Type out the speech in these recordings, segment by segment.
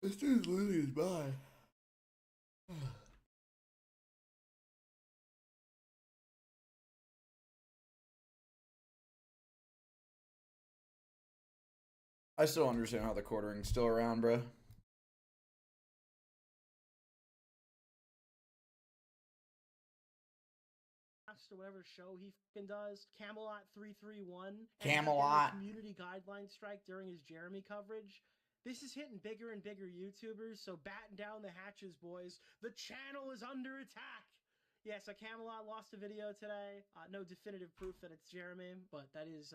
This dude's losing his mind. I still don't understand how the quartering's still around, bro. Or whatever show he fucking does, Camelot 331, Camelot. community guideline strike during his Jeremy coverage. This is hitting bigger and bigger YouTubers, so batten down the hatches, boys. The channel is under attack. Yeah, so Camelot lost a video today. No definitive proof that it's Jeremy, but that is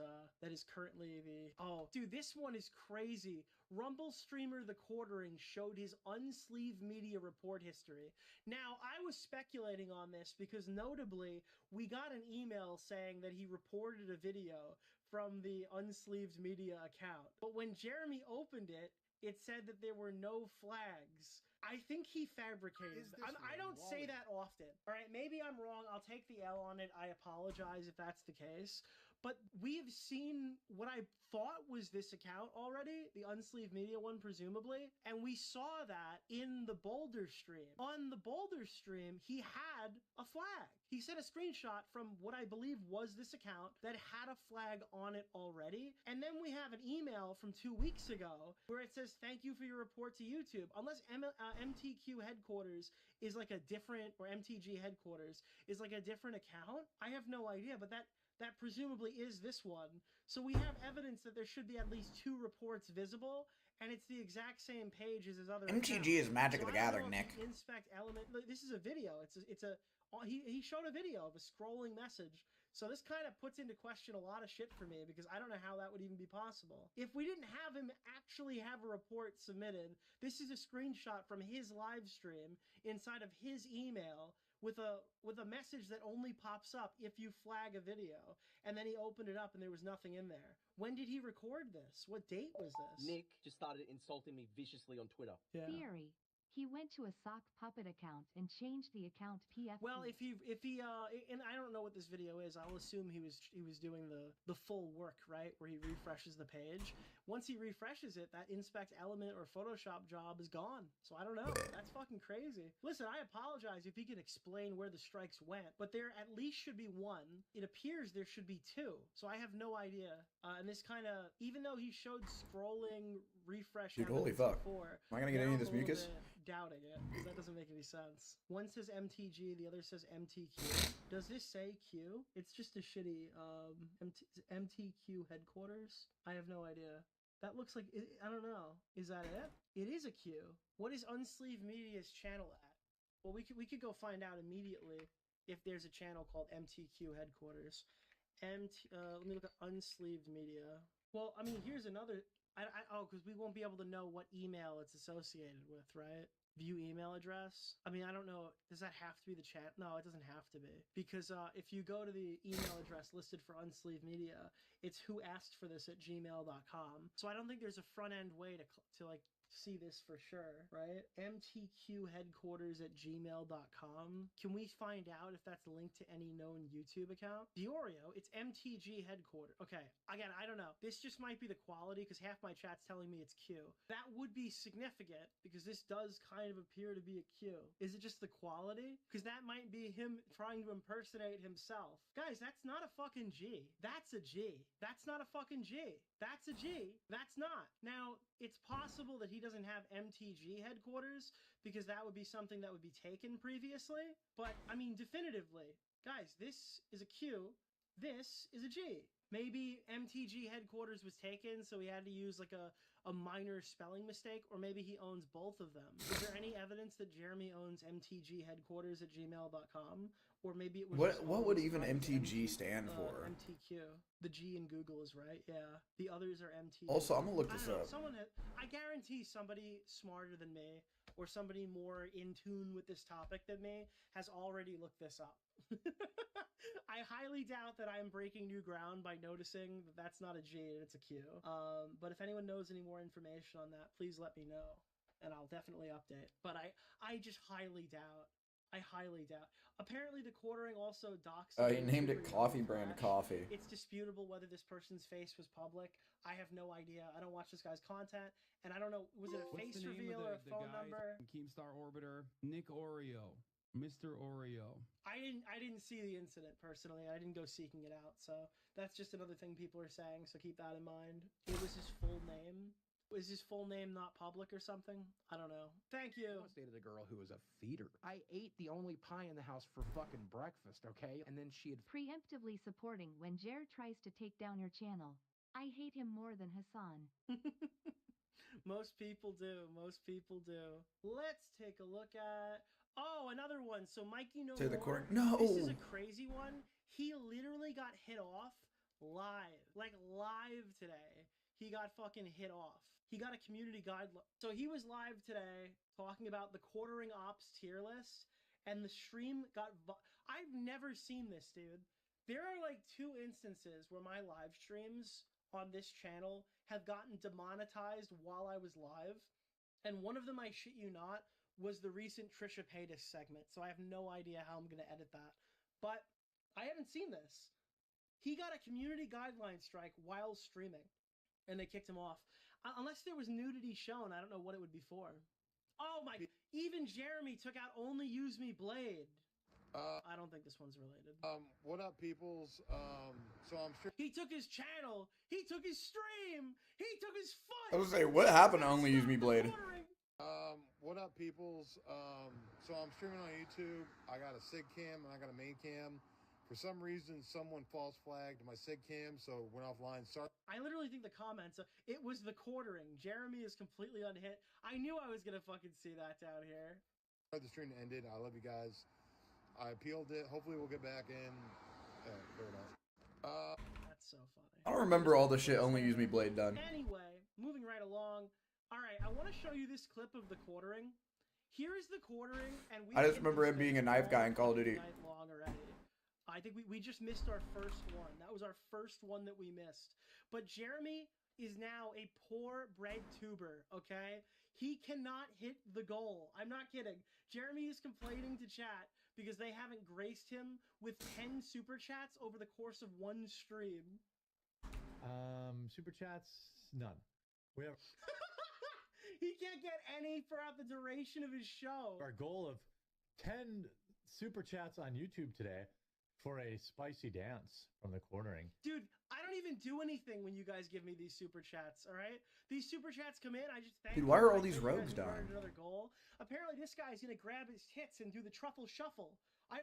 currently the... Oh, dude, this one is crazy. Rumble streamer The Quartering showed his unsleeved media report history. Now, I was speculating on this because notably, we got an email saying that he reported a video from the unsleeved media account. But when Jeremy opened it, it said that there were no flags. I think he fabricated. I don't say that often. All right, maybe I'm wrong. I'll take the L on it. I apologize if that's the case. But we've seen what I thought was this account already, the unsleeved media one, presumably, and we saw that in the Boulder stream. On the Boulder stream, he had a flag. He sent a screenshot from what I believe was this account that had a flag on it already. And then we have an email from 2 weeks ago where it says, "Thank you for your report to YouTube." Unless MTQ headquarters is like a different, or MTG headquarters is like a different account, I have no idea, but that presumably is this one. So we have evidence that there should be at least 2 reports visible, and it's the exact same page as his other MTG account. is Magic of the Gathering, Nick. Inspect element. This is a video. He showed a video of a scrolling message. So this kind of puts into question a lot of shit for me because I don't know how that would even be possible. If we didn't have him actually have a report submitted, this is a screenshot from his live stream inside of his email with a message that only pops up if you flag a video. And then he opened it up and there was nothing in there. When did he record this? What date was this? Nick just started insulting me viciously on Twitter. Yeah. Theory. He went to a sock puppet account and changed the account PFP. Well, if he and I don't know what this video is. I'll assume he was doing the full work, right, where he refreshes the page. Once he refreshes it, that inspect element or Photoshop job is gone. So I don't know. That's fucking crazy. Listen, I apologize if he can explain where the strikes went, but there at least should be 1. It appears there should be 2. So I have no idea. And this kind of, even though he showed scrolling refresh. Dude, holy fuck. Before, am I gonna get any of this mucus? Doubting it, because that doesn't make any sense. One says MTG, the other says MTQ. Does this say Q? It's just a shitty MTQ headquarters. I have no idea. That looks like, I don't know. Is that it? It is a Q. What is Unsleeved Media's channel at? Well, we could go find out immediately if there's a channel called MTQ headquarters. Let me look at Unsleeved Media. Well, I mean, here's another. Because we won't be able to know what email it's associated with, right? View email address. I mean, I don't know. Does that have to be the chat? No, it doesn't have to be. Because if you go to the email address listed for Unsleeved Media, it's whoaskforthis@gmail.com. So I don't think there's a front end way to like see this for sure, right? MTQ headquarters@gmail.com. Can we find out if that's linked to any known YouTube account? Diorio, it's MTG headquarters. Okay, again, I don't know. This just might be the quality because half my chat's telling me it's Q. That would be significant because this does kind of appear to be a Q. Is it just the quality? Because that might be him trying to impersonate himself. Guys, that's not a fucking G. That's a G. That's not a fucking G. That's a G. That's not. Now, it's possible that he doesn't have MTG headquarters because that would be something that would be taken previously. But, I mean, definitively, guys, this is a Q. This is a G. Maybe MTG headquarters was taken, so he had to use like a minor spelling mistake, or maybe he owns both of them. Is there any evidence that Jeremy owns MTG headquarters@gmail.com? Or maybe it was... What would even MTG stand for? MTQ. The G in Google is right, yeah. The others are MTG. Also, I'm gonna look this up. I guarantee somebody smarter than me, or somebody more in tune with this topic than me, has already looked this up. I highly doubt that I'm breaking new ground by noticing that that's not a G and it's a Q. But if anyone knows any more information on that, please let me know, and I'll definitely update. But I just highly doubt I highly doubt. Apparently, the quartering also doxed. He named it Coffee Brand Coffee. It's disputable whether this person's face was public. I have no idea. I don't watch this guy's content, and I don't know. Was it a face reveal or a phone number? Keemstar Orbiter, Nick Oreo, Mr. Oreo. I didn't see the incident personally. I didn't go seeking it out, so that's just another thing people are saying. So keep that in mind. It was his full name. Was his full name not public or something? I don't know. Thank you. I once dated a girl who was a feeder. I ate the only pie in the house for fucking breakfast, okay? And then she had Preemptively supporting when Jer tries to take down your channel. I hate him more than Hassan. Most people do. Most people do. Let's take a look at... Oh, another one. So Mikey No Say the More. quartering. No! This is a crazy one. He literally got hit off live. Like, live today. He got fucking hit off. He got a community guideline. So he was live today talking about the quartering ops tier list, and the stream got... I've never seen this, dude. There are like 2 instances where my live streams on this channel have gotten demonetized while I was live, and one of them, I shit you not, was the recent Trisha Paytas segment, so I have no idea how I'm going to edit that. But I haven't seen this. He got a community guideline strike while streaming, and they kicked him off. Unless there was nudity shown, I don't know what it would be for. Oh my... Even Jeremy took out Only Use Me Blade. I don't think this one's related. What up, peoples? So I'm sure He took his channel. He took his stream. He took his I foot. was gonna say, what happened to Only Use Me Blade? what up, peoples? So I'm streaming on YouTube. I got a SIG cam and I got a main cam. For some reason, someone false flagged my SIG cam, so went offline. Sorry. I literally think the comments, it was the quartering. Jeremy is completely unhit. I knew I was gonna fucking see that down here. The stream ended. I love you guys. I appealed it. Hopefully we'll get back in. Fair enough. That's so funny. I don't remember all the shit Only Use Me Blade done. Anyway, moving right along. All right, I want to show you this clip of the quartering. Here is the quartering, and we... I just remember him being a knife guy in Call of Duty. Night long already. I think we just missed our first one. That was our first one that we missed. But Jeremy is now a poor bread tuber, okay? He cannot hit the goal. I'm not kidding. Jeremy is complaining to chat because they haven't graced him with 10 super chats over the course of one stream. Super chats, none. We have He can't get any throughout the duration of his show. our goal of 10 super chats on YouTube today for a spicy dance from the quartering. Dude, I don't even do anything when you guys give me these super chats, all right? These super chats come in, I just thank Dude, you. why are I all these think you rogues guys have earned dying? Another goal. Apparently, this guy's gonna grab his tits and do the truffle shuffle.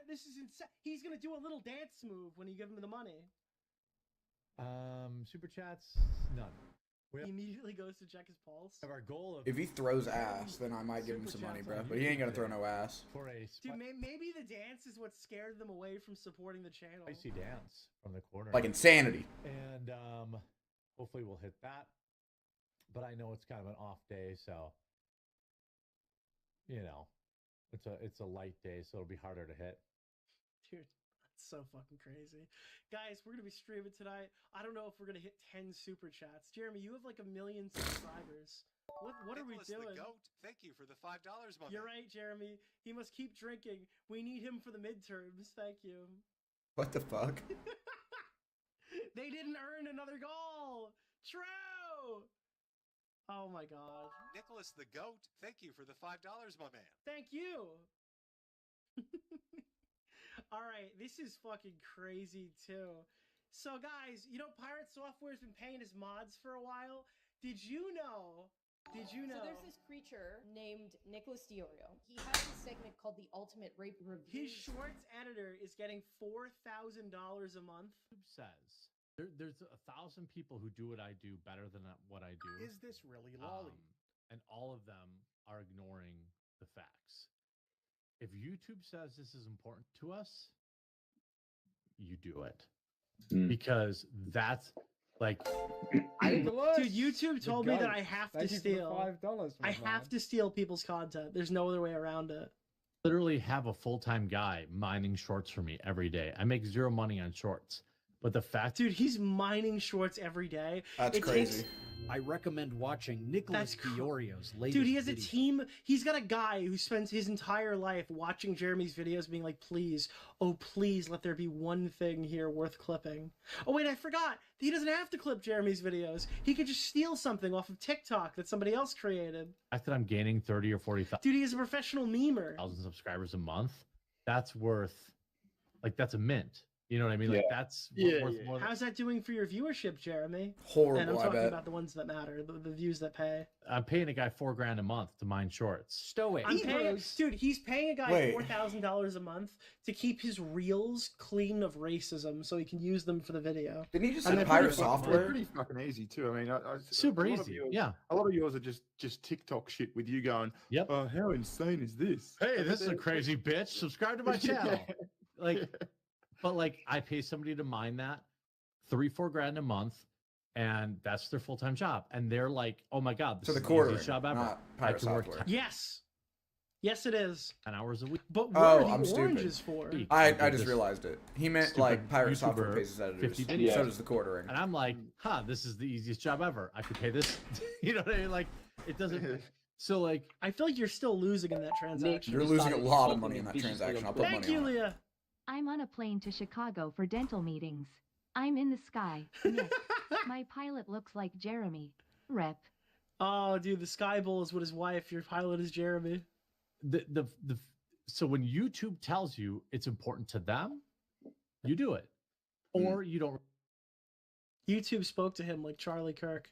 This is insane. He's gonna do a little dance move when you give him the money. Super chats, none. We He immediately goes to check his pulse. have our goal of If he throws ass, then I might give him some money, bro. But he ain't gonna throw no ass. for a Dude, maybe the dance is what scared them away from supporting the channel. spicy dance from the quartering. Like insanity. And hopefully we'll hit that. But I know it's kind of an off day, so you know, it's a light day, so it'll be harder to hit. Dude, that's so fucking crazy. Guys, we're gonna be streaming tonight. I don't know if we're gonna hit 10 super chats. Jeremy, you have like 1 million subscribers. What are we Nicholas doing? the Goat, thank you for the $5, my You're man. right, Jeremy. He must keep drinking. We need him for the midterms. Thank you. What the fuck? They didn't earn another goal. True. Oh my god. Nicholas the Goat, thank you for the $5, my man. Thank you. All right, this is fucking crazy too. So guys, you know Pirate Software's been paying his mods for a while. Did you know? So there's this creature named Nicholas Diorio. He has a segment called the Ultimate Rape Review. His shorts editor is getting $4,000 a month. Says there's 1,000 people who do what I do better than what I do. Is this really lolly? And all of them are ignoring the facts. If YouTube says this is important to us, you do it. Because that's like Dude, YouTube told me that I have to steal. $5. I have to steal people's content. There's no other way around it. literally have a full-time guy mining shorts for me every day. I make zero money on shorts. But the fact, Dude, he's mining shorts every day. That's It crazy. takes- I recommend watching Nicholas That's Fiorio's latest Dude, he has a video. team. He's got a guy who spends his entire life watching Jeremy's videos being like, please, oh, please let there be one thing here worth clipping. Oh, wait, I forgot. He doesn't have to clip Jeremy's videos. He could just steal something off of TikTok that somebody else created. the fact that I'm gaining 30 or 40,000 Dude, he is a professional memer. subscribers a month, that's worth, like, that's a mint. You know what I mean? Like, that's worth more than, How's that doing for your viewership, Jeremy? Horrible, And I'm I talking bet. about the ones that matter, the views that pay. I'm paying a guy $4,000 a month to mine shorts. Stoic. I'm paying, dude, he's paying a guy Wait. $4,000 a month to keep his reels clean of racism so he can use them for the video. Didn't he just And say they're pirate pretty fucking- software? They're pretty fucking easy too. I mean, Super a lot of easy, yours- yeah. A lot of yours are just TikTok shit with you going, Yep. oh, how insane is this? Hey, this is a crazy bitch. Subscribe to my channel. Like, but like, I pay somebody to mine that $3,000-4,000 a month, and that's their full-time job. And they're like, oh my God, this So the is the quartering, easiest job ever. not I pirate can work software. Yes. Yes, it is. 10 hours a week. But what Oh, are the I'm stupid. oranges for? I did just this realized it. He meant stupid like pirate software YouTuber pays his editors. 50 So videos. does the quartering. And I'm like, this is the easiest job ever. I could pay this. You know what I mean? Like, it doesn't. So like, I feel like you're still losing in that transaction. You're losing a lot of money in that Viciously transaction. on I'll put Thank money you, on it. Leah. I'm on a plane to Chicago for dental meetings. I'm in the sky. Nick. My pilot looks like Jeremy. Rep. Oh, dude, the Sky Bull is what his wife. Your pilot is Jeremy. so when YouTube tells you it's important to them, you do it, or you don't. YouTube spoke to him like Charlie Kirk.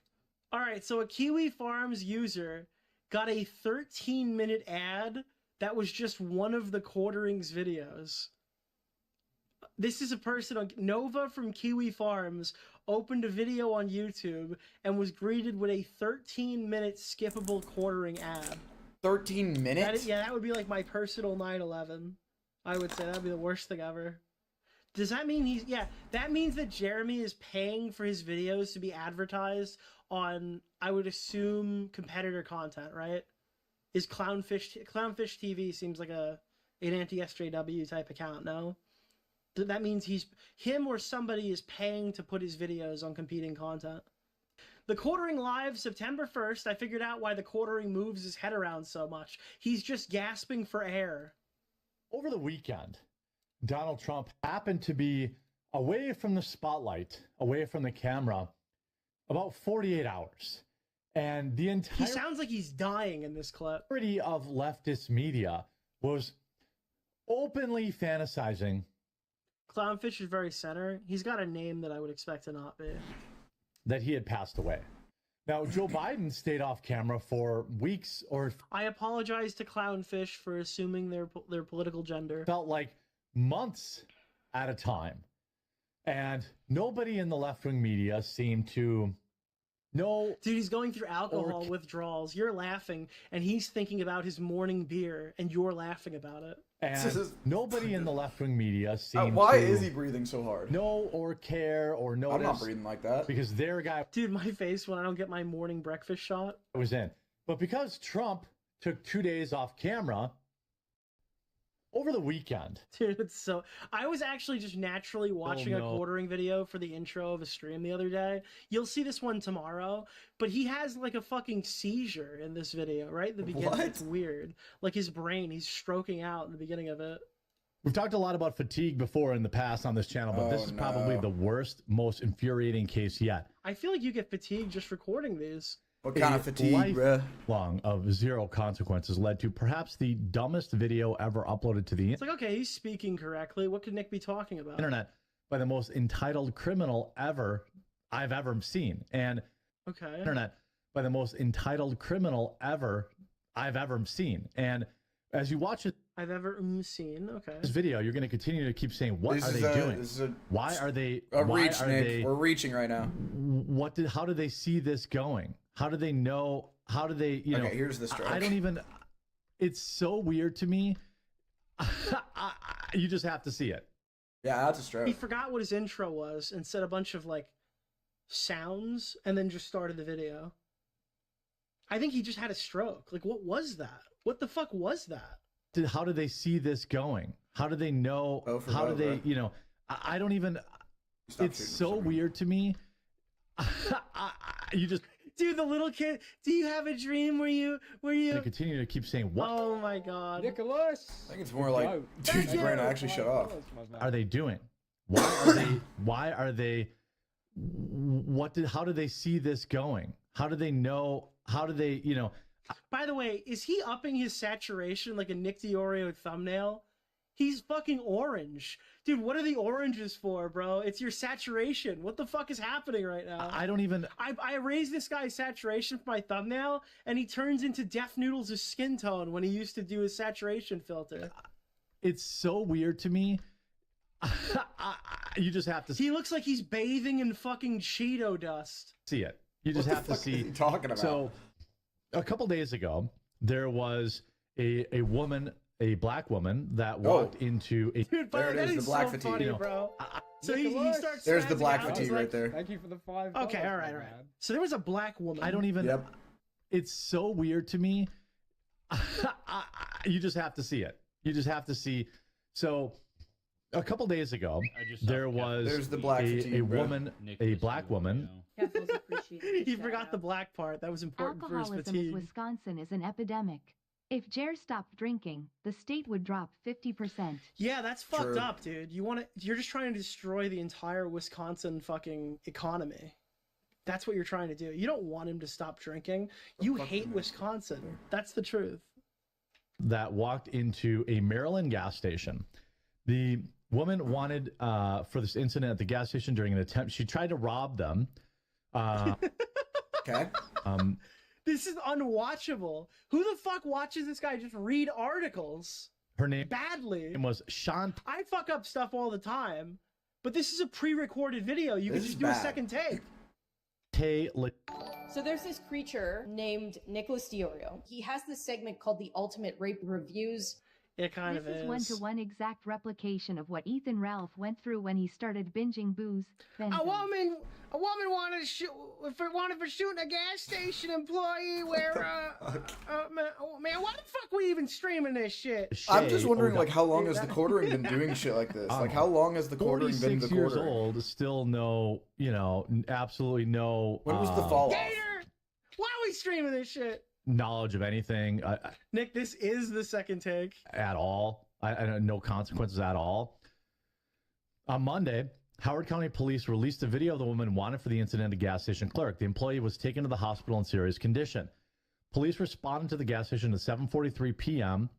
All right, so a Kiwi Farms user got a 13-minute ad that was just one of the quarterings videos. This is a person on Nova from Kiwi Farms opened a video on YouTube and was greeted with a 13-minute skippable quartering ad. 13 minutes? That would be like my personal 9/11. I would say that'd be the worst thing ever. Does that mean he's... Yeah, that means that Jeremy is paying for his videos to be advertised on, I would assume, competitor content, right? Is Clownfish TV seems like an anti-SJW type account, no? That means him or somebody is paying to put his videos on competing content. The quartering live September 1st, I figured out why the quartering moves his head around so much. He's just gasping for air. Over the weekend, Donald Trump happened to be away from the spotlight, away from the camera, about 48 hours. And the He entire sounds like he's dying in this clip. majority of leftist media was openly fantasizing Clownfish is very center. He's got a name that I would expect to not be. that he had passed away. Now, Joe Biden stayed off camera for weeks, or I apologize to Clownfish for assuming their political gender. felt like months at a time. And nobody in the left-wing media seemed to know. Dude, he's going through alcohol withdrawals. You're laughing, and he's thinking about his morning beer, and you're laughing about it. And nobody in the left-wing media seemed Why to is he breathing so hard? know or care or notice. I'm not breathing like that. Because their guy Dude, my face when I don't get my morning breakfast shot. was in. But because Trump took 2 days off camera over the weekend. Dude, it's so... I was actually just naturally watching a no. quartering video for the intro of a stream the other day. You'll see this one tomorrow, but he has like a fucking seizure in this video, right? At the beginning. What? It's weird. Like his brain, he's stroking out in the beginning of it. We've talked a lot about fatigue before in the past on this channel, but this is probably the worst, most infuriating case yet. I feel like you get fatigued just recording these. What kind of fatigue, bruh? Long of zero consequences led to perhaps the dumbest video ever uploaded to the It's like, okay, he's speaking correctly. What could Nick be talking about? internet by the most entitled criminal I've ever seen. And Okay. internet by the most entitled criminal I've ever seen. And as you watch it, I've ever seen. Okay. this video, you're going to continue to keep saying, what This are is they a- doing? this is a- Why are they? A why reach, are Nick. they? We're reaching right now. How do they see this going? How do they know? How do they? You know? Okay, here's the stroke. I don't even. It's so weird to me. You just have to see it. Yeah, that's a stroke. He forgot what his intro was and said a bunch of like sounds and then just started the video. I think he just had a stroke. Like, what was that? What the fuck was that? How do they see this going? How do they know? Oh, for how do both, they? right? You know, I don't even. It's so weird to me. You just Dude, the little kid. Do you have a dream where you continue to keep saying what Oh my god. Nicholas. I think it's more like, dude's brain actually shut off. are they doing? Why are they how do they see this going? How do they know? How do they, By the way, is he upping his saturation like a Nick DiOrio thumbnail? He's fucking orange. Dude, what are the oranges for, bro? It's your saturation. What the fuck is happening right now? I don't even... I raised this guy's saturation for my thumbnail, and he turns into Def Noodles' skin tone when he used to do his saturation filter. It's so weird to me. You just have to... He looks like he's bathing in fucking Cheeto dust. See it. You just have to see... What the fuck is he talking about? So, a couple days ago, there was a woman... A black woman that walked into a... Dude, there it is, the black fatigue. Funny, bro. So he starts... There's the black spazzing out. fatigue right there. Thank you for the $5. Okay, all right. So there was a black woman. I don't even... Yep. It's so weird to me. You just have to see it. You just have to see. So, a couple days ago, there was There's the black fatigue, bro. a black woman. He forgot the black part. That was important for his Alcoholism fatigue. in Wisconsin is an epidemic. If Jer stopped drinking, the state would drop 50%. Yeah, that's fucked True. up, dude. You're just trying to destroy the entire Wisconsin fucking economy. That's what you're trying to do. You don't want him to stop drinking. You hate Wisconsin. That's the truth. That walked into a Maryland gas station. The woman wanted, for this incident at the gas station during an attempt, she tried to rob them. Okay. This is unwatchable. Who the fuck watches this guy just read articles? Her name Badly. was Shant. I fuck up stuff all the time, but this is a pre-recorded video. You can This just is do a bad. second take. So there's this creature named Nicholas DiOrio. He has this segment called the Ultimate Rape Reviews. It kind This of is one-to-one exact replication of what Ethan Ralph went through when he started binging booze. A woman wanted for shooting a gas station employee where man, why the fuck we even streaming this shit? I'm just wondering, like, how long has the quartering been doing shit like this? Like, how long has the quartering been the 46 years quartering? old, still no, absolutely no. When was the fall off? Gator! Why are we streaming this shit? Knowledge of anything Nick, this is the second take. at all. I no consequences at all. On Monday, Howard County Police released a video of the woman wanted for the incident at a gas station clerk. The employee was taken to the hospital in serious condition. Police responded to the gas station at 7:43 p.m.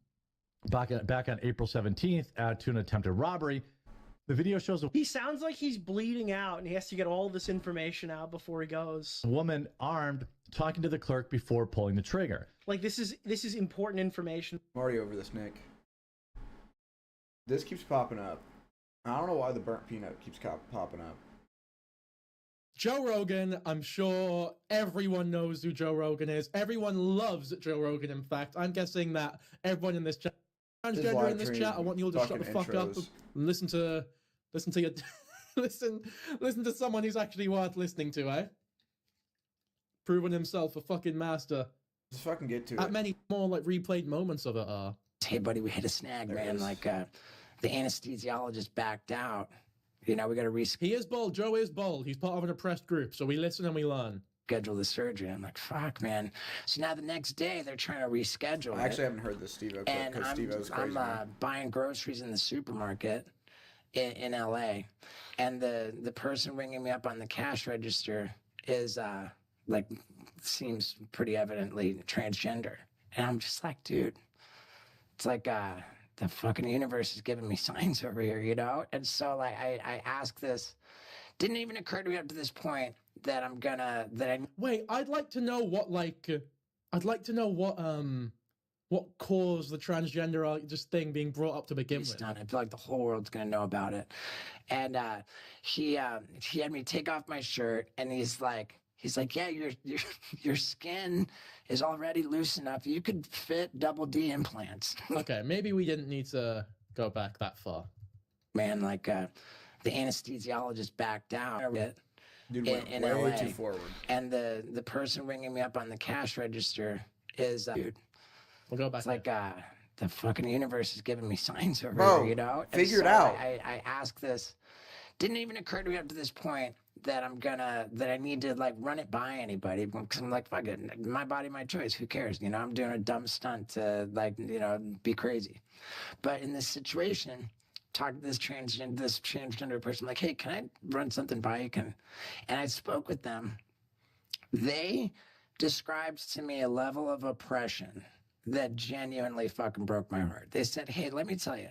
back on April 17th to an attempted robbery. The video shows He sounds like he's bleeding out and he has to get all this information out before he goes. a woman armed talking to the clerk before pulling the trigger. Like this is important information. I'm already over this, Nick. This keeps popping up. I don't know why the burnt peanut keeps popping up. Joe Rogan, I'm sure everyone knows who Joe Rogan is. Everyone loves Joe Rogan, in fact. I'm guessing that everyone in this chat, transgender in this chat, I want you all to shut the fuck up and listen to your listen to someone who's actually worth listening to, eh? Proving himself a fucking master. Just fucking get to it. At many more like replayed moments of it are. Hey buddy, we hit a snag, man. Like the anesthesiologist backed out. You know, we got to reschedule. He is bold. Joe is bold. He's part of an oppressed group, so we listen and we learn. Schedule the surgery. I'm like, fuck, man. So now the next day they're trying to reschedule. I actually haven't heard this Steve-O clip And because Steve-O's crazy. I'm buying groceries in the supermarket in LA, and the person ringing me up on the cash register is like seems pretty evidently transgender, and I'm just like, dude, it's like the fucking universe is giving me signs over here, you know? And so like I ask this. Didn't even occur to me up to this point that Wait, I'd like to know what what caused the transgender just thing being brought up to begin with. Done. I feel like the whole world's gonna know about it. And he had me take off my shirt, and he's like, yeah, your skin is already loose enough. You could fit double D implants. Okay, maybe we didn't need to go back that far. Man, like the anesthesiologist backed out. Dude, in way LA. too forward. And the person ringing me up on the cash register is dude. We'll go back. It's like the fucking universe is giving me signs over Bro, here, you know? And figure it so out. I ask this. Didn't even occur to me up to this point that I need to like run it by anybody, because I'm like, fuck it, my body, my choice. Who cares? You know, I'm doing a dumb stunt to like, you know, be crazy. But in this situation, talk to this transgender person, like, hey, can I run something by you? And I spoke with them. They described to me a level of oppression that genuinely fucking broke my heart. They said, hey, let me tell you,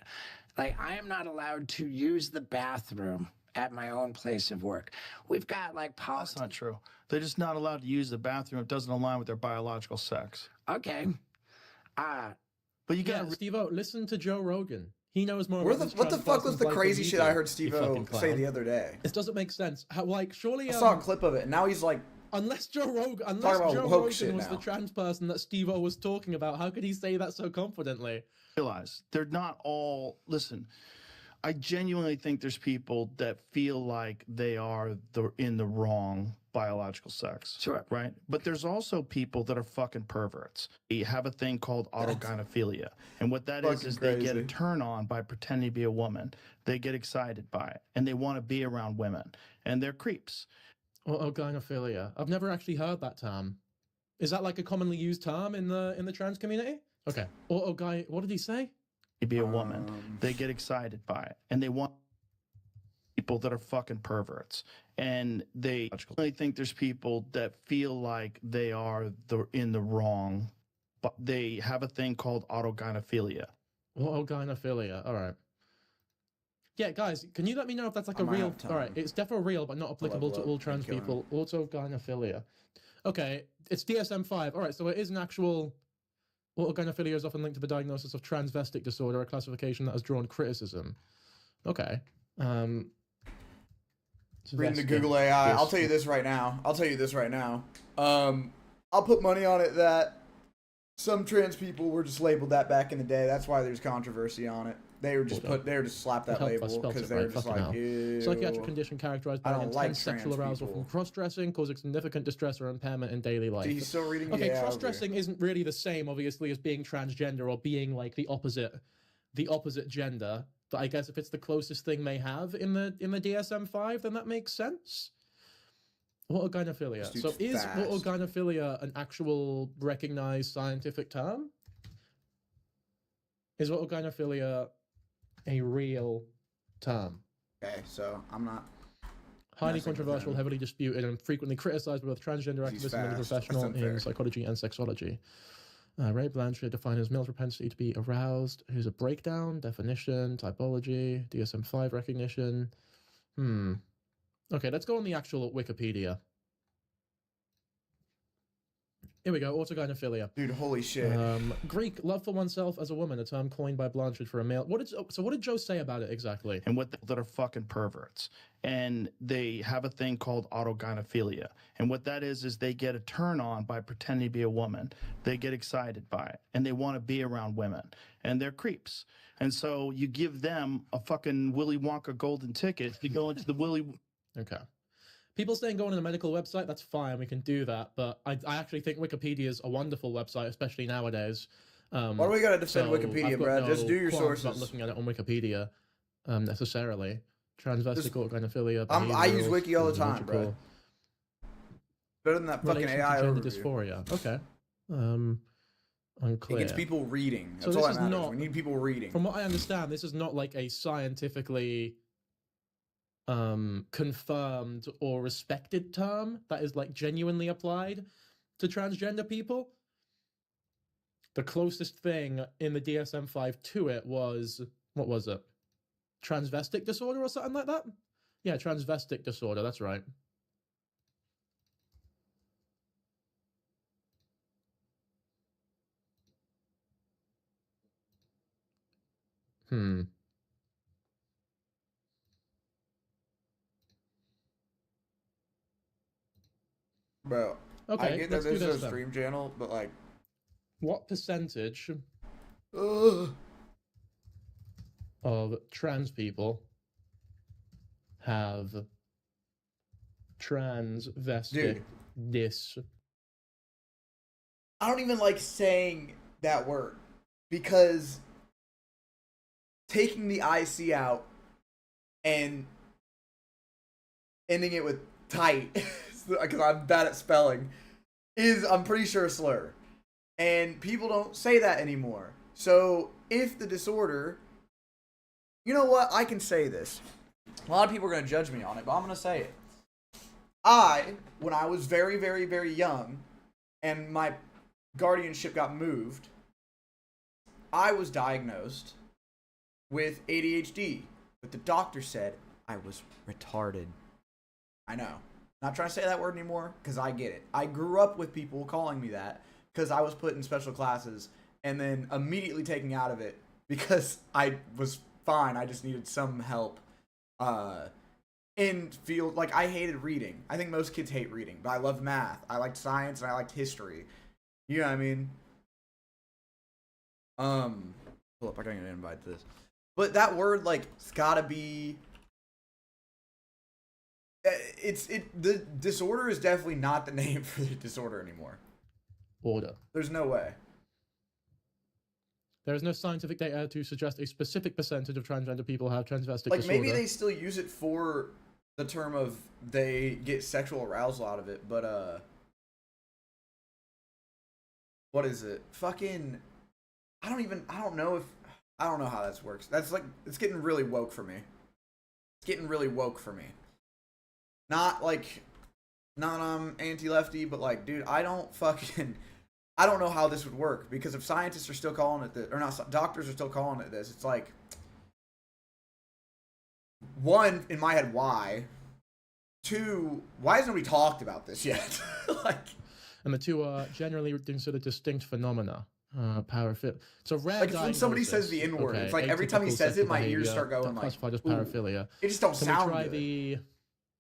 like, I am not allowed to use the bathroom at my own place of work. We've got like That's not true. They're just not allowed to use the bathroom. It doesn't align with their biological sex. Okay. But you got Steve-O, listen to Joe Rogan. He knows more. What the fuck was the crazy shit I heard Steve-O say the other day? This doesn't make sense. How, like, surely I saw a clip of it, and now he's like, unless Joe Rogan was the trans person that Steve-O was talking about, how could he say that so confidently? Realize they're not all. Listen, I genuinely think there's people that feel like they are in the wrong biological sex. Sure. Right? But there's also people that are fucking perverts. They have a thing called autogynephilia. And what that is they get a turn on by pretending to be a woman. They get excited by it. And they want to be around women. And they're creeps. Autogynephilia. I've never actually heard that term. Is that like a commonly used term in the trans community? Okay. What did he say? To be a woman. They get excited by it. And they want people that are fucking perverts. And they think there's people that feel like they are in the wrong, but they have a thing called autogynephilia. Autogynephilia. All right. Yeah, guys, can you let me know if that's like a real... All right, it's definitely real, but not applicable to all trans people. Autogynephilia. Okay, it's DSM-5. All right, so it is an actual... Autogynephilia is often linked to the diagnosis of transvestic disorder, a classification that has drawn criticism. Okay. Reading the Google AI. I'll tell you this right now. I'll put money on it that some trans people were just labeled that back in the day. That's why there's controversy on it. They were just slapped that label because they were just like, ew. Psychiatric condition characterized by intense sexual arousal from cross-dressing, causing significant distress or impairment in daily life. He's still reading. Okay, cross-dressing isn't really the same, obviously, as being transgender or being like the opposite gender. But I guess if it's the closest thing they have in the DSM-5, then that makes sense. Autogynephilia. So is autogynephilia an actual recognized scientific term? Is autogynephilia a real term? Okay, so I'm not... Highly controversial, heavily disputed, and frequently criticized by both transgender activists and medical professionals in psychology and sexology. Ray Blanchard defined as male's propensity to be aroused. Here's a breakdown, definition, typology, DSM-5 recognition. Okay, let's go on the actual Wikipedia. Here we go, autogynephilia. Dude, holy shit. Greek, love for oneself as a woman, a term coined by Blanchard for a male. What did Joe say about it exactly? And that are fucking perverts. And they have a thing called autogynephilia. And what that is they get a turn on by pretending to be a woman. They get excited by it. And they want to be around women. And they're creeps. And so you give them a fucking Willy Wonka golden ticket to go into the Willy... Okay. People saying going on a medical website, that's fine, we can do that. But I actually think Wikipedia is a wonderful website, especially nowadays. Why do we gotta defend Wikipedia, Brad? Just do your sources. Not looking at it on Wikipedia, necessarily. Transvestic autogynephilia. I use Wiki all the time, bro. Better than that fucking AI gender overview. Dysphoria. Okay. Unclear. It gets people reading. That's all that matters. We need people reading. From what I understand, this is not like a scientifically confirmed or respected term that is like genuinely applied to transgender people. The closest thing in the DSM-5 to it was, what was it? Transvestic disorder or something like that? Yeah, transvestic disorder, that's right. Bro, okay, I get that this is a stream channel, but like... What percentage of trans people have transvestic I don't even like saying that word, because taking the IC out and ending it with tight, because I'm bad at spelling, is, I'm pretty sure, a slur. And people don't say that anymore. So if the disorder, you know what, I can say this. A lot of people are going to judge me on it, but I'm going to say it. When I was very, very, very young, and my guardianship got moved, I was diagnosed with ADHD, but the doctor said I was retarded. I know. Not trying to say that word anymore, because I get it. I grew up with people calling me that, because I was put in special classes, and then immediately taken out of it, because I was fine, I just needed some help. In field, like, I hated reading. I think most kids hate reading, but I loved math. I liked science, and I liked history. You know what I mean? Hold up, I can't get invited to this. But that word, like, it's gotta be... The disorder is definitely not the name for the disorder anymore. Order. There's no way. There is no scientific data to suggest a specific percentage of transgender people have transvestic Like, disorder. maybe they still use it for the term of they get sexual arousal out of it, but, what is it? Fucking, I don't know how that works. That's like, it's getting really woke for me. It's getting really woke for me. Not anti-lefty, but like, dude, I don't know how this would work, because if scientists are still calling it this, or not, doctors are still calling it this, it's like, one, in my head, why? Two, why hasn't nobody talked about this yet? Like, and the two are generally considered distinct phenomena. Paraphilia. So rare. Like, when somebody says the N-word, it's like every time he says it, my ears start going like, classified as paraphilia. It just don't sound Can we try good.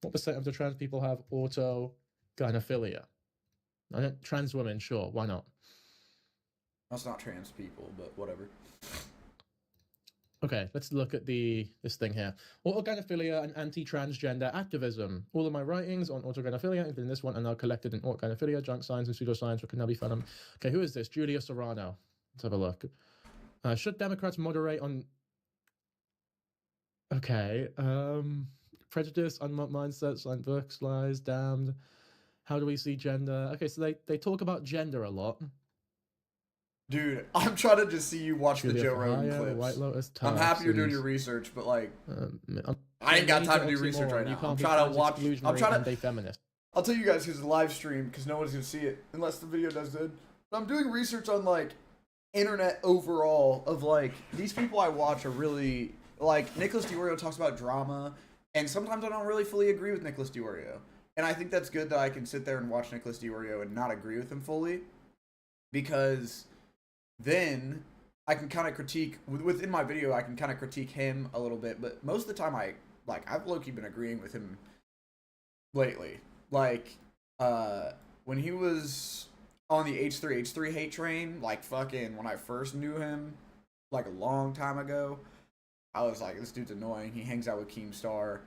What percent of the trans people have autogynephilia? Trans women, sure, why not? That's not trans people, but whatever. Okay, let's look at this thing here. Autogynephilia and anti-transgender activism. All of my writings on autogynephilia, including this one, are now collected in autogynephilia, junk science, and pseudoscience, which can now be found on... Okay, who is this? Julia Serrano. Let's have a look. Should Democrats moderate on... Okay, prejudice, unmarked mindsets, like books, lies, damned. How do we see gender? Okay, so they talk about gender a lot. Dude, I'm trying to just see you watch the Joe Rogan clips. White Lotus, I'm happy you're doing your research, but like, I ain't got time to do research right now. I'm trying to watch. I'm trying to. Feminist. I'll tell you guys who's a live stream, because no one's gonna see it unless the video does good. But I'm doing research on like internet overall of like these people I watch are really like Nicholas DiOrio talks about drama, and sometimes I don't really fully agree with Nicholas DiOrio, and I think that's good that I can sit there and watch Nicholas DiOrio and not agree with him fully, because then I can kind of critique, within my video, I can kind of critique him a little bit, but most of the time I've low-key been agreeing with him lately. Like, when he was on the H3 hate train, like fucking when I first knew him, like a long time ago, I was like, this dude's annoying, he hangs out with Keemstar,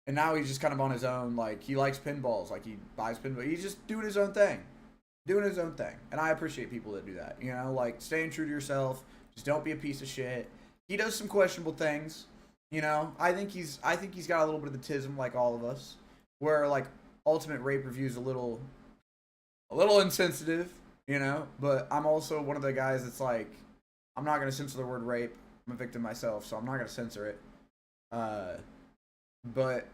and now he's just kind of on his own, like, he likes pinballs, like, he buys pinballs, he's just doing his own thing. And I appreciate people that do that, you know, like, staying true to yourself, just don't be a piece of shit. He does some questionable things, you know, I think he's got a little bit of the tism, like all of us, where, like, Ultimate Rape Review is a little insensitive, you know, but I'm also one of the guys that's like, I'm not going to censor the word rape, I'm a victim myself, so I'm not going to censor it, but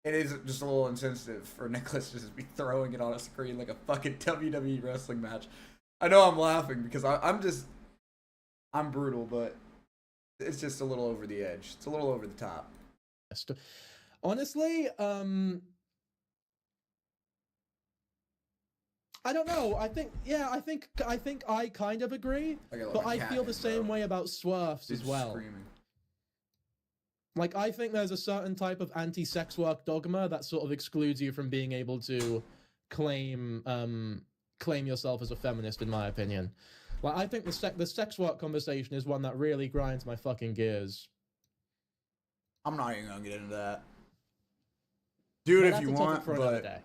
it is just a little insensitive for Nicholas to just be throwing it on a screen like a fucking WWE wrestling match. I know I'm laughing because I'm brutal, but it's just a little over the edge. It's a little over the top. Honestly, I don't know. I think I kind of agree, but I feel the same way about Swerves as well. Screaming. Like, I think there's a certain type of anti-sex work dogma that sort of excludes you from being able to claim yourself as a feminist, in my opinion. Like, I think the sex work conversation is one that really grinds my fucking gears. I'm not even gonna get into that. Do it if you want, but...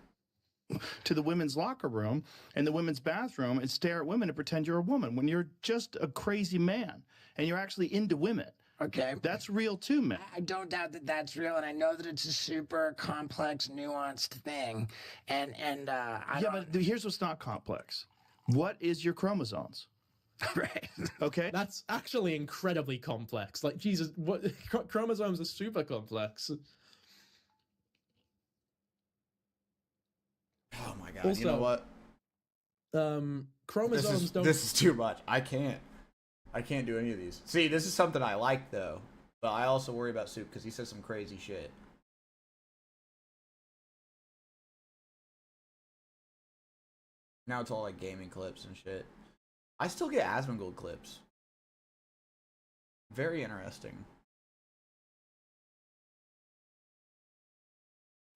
To the women's locker room and the women's bathroom and stare at women and pretend you're a woman when you're just a crazy man and you're actually into women. Okay. That's real too, man. I don't doubt that that's real, and I know that it's a super complex, nuanced thing. And I Yeah, but here's what's not complex. What is your chromosomes? Right. Okay. That's actually incredibly complex. Like, Jesus, what chromosomes are super complex. Oh my god! You know what? Chromosomes don't. This is too much. I can't do any of these. See, this is something I like though, but I also worry about Soup because he says some crazy shit. Now it's all like gaming clips and shit. I still get Asmongold clips. Very interesting.